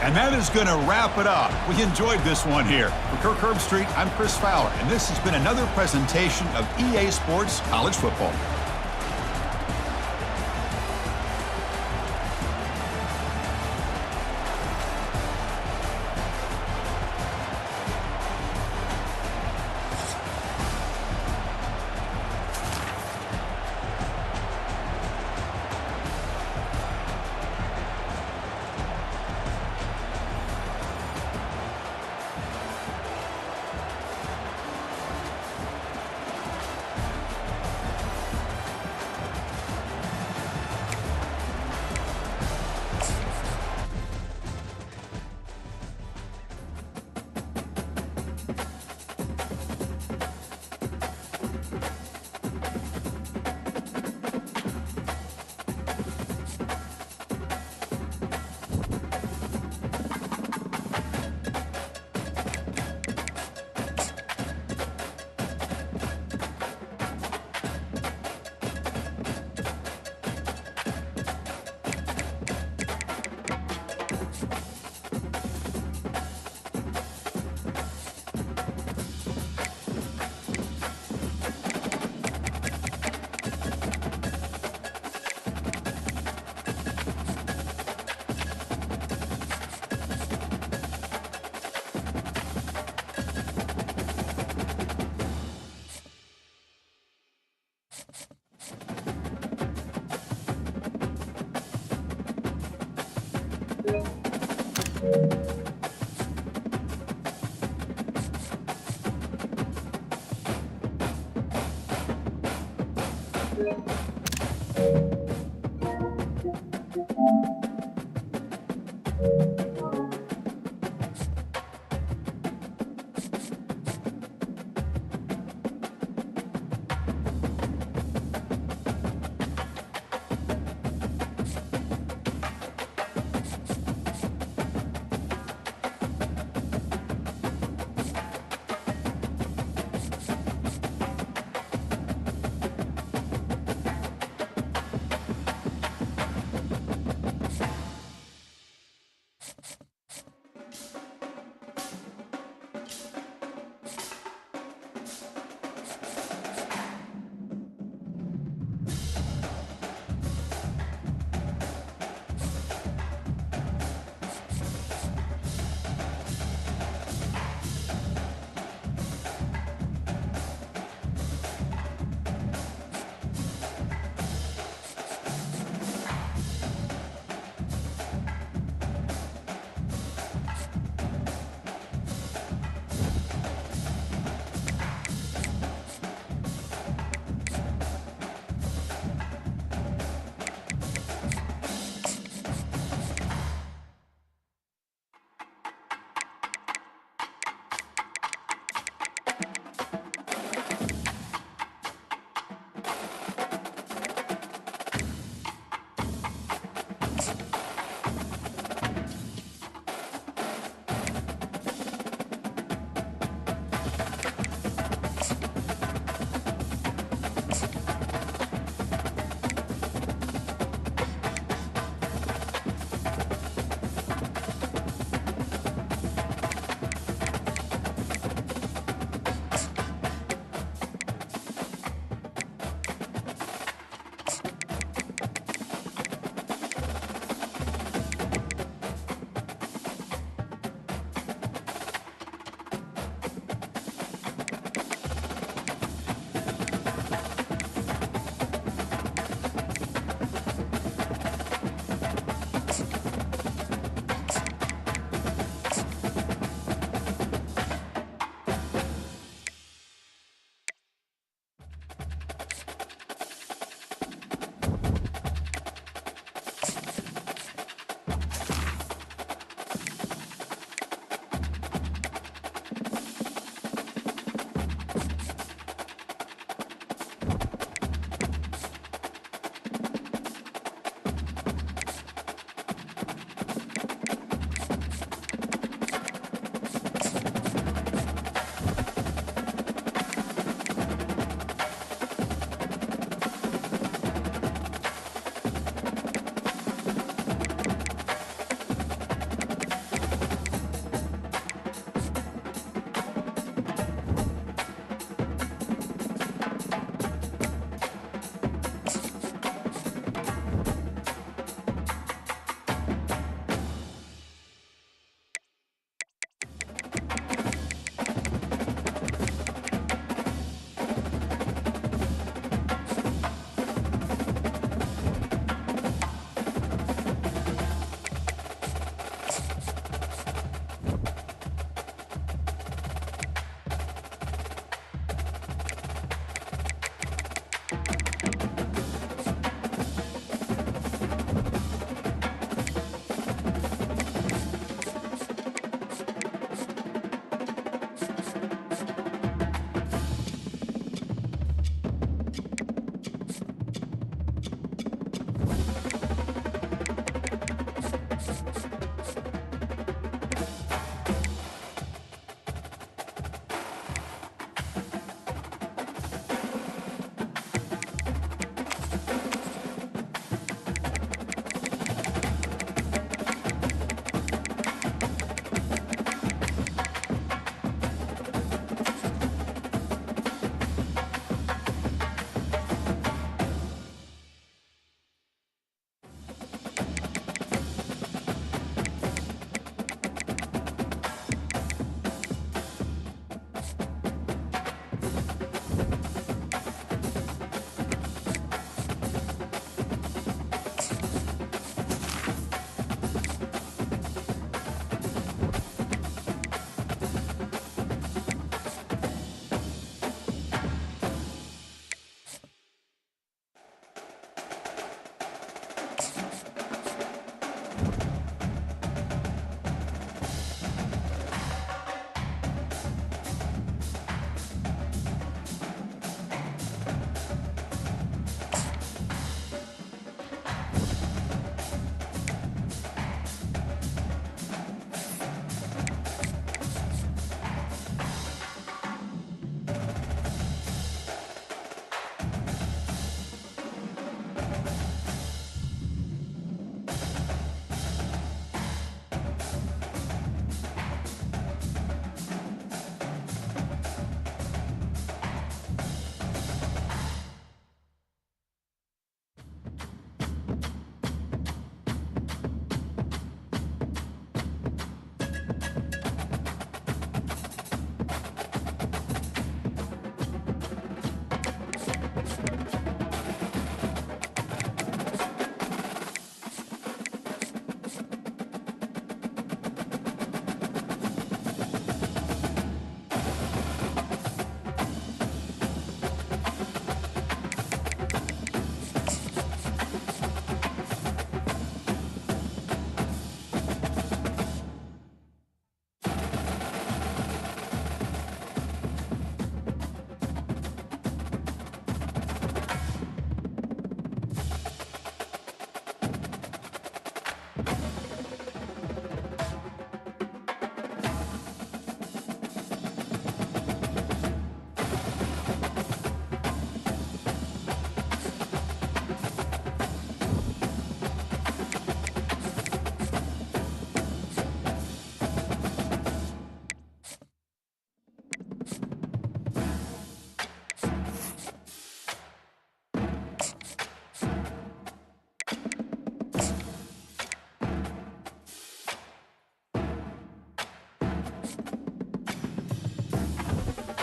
And that is going to wrap it up. We enjoyed this one here. For Kirk Herbstreit, I'm Chris Fowler, and this has been another presentation of EA Sports College Football.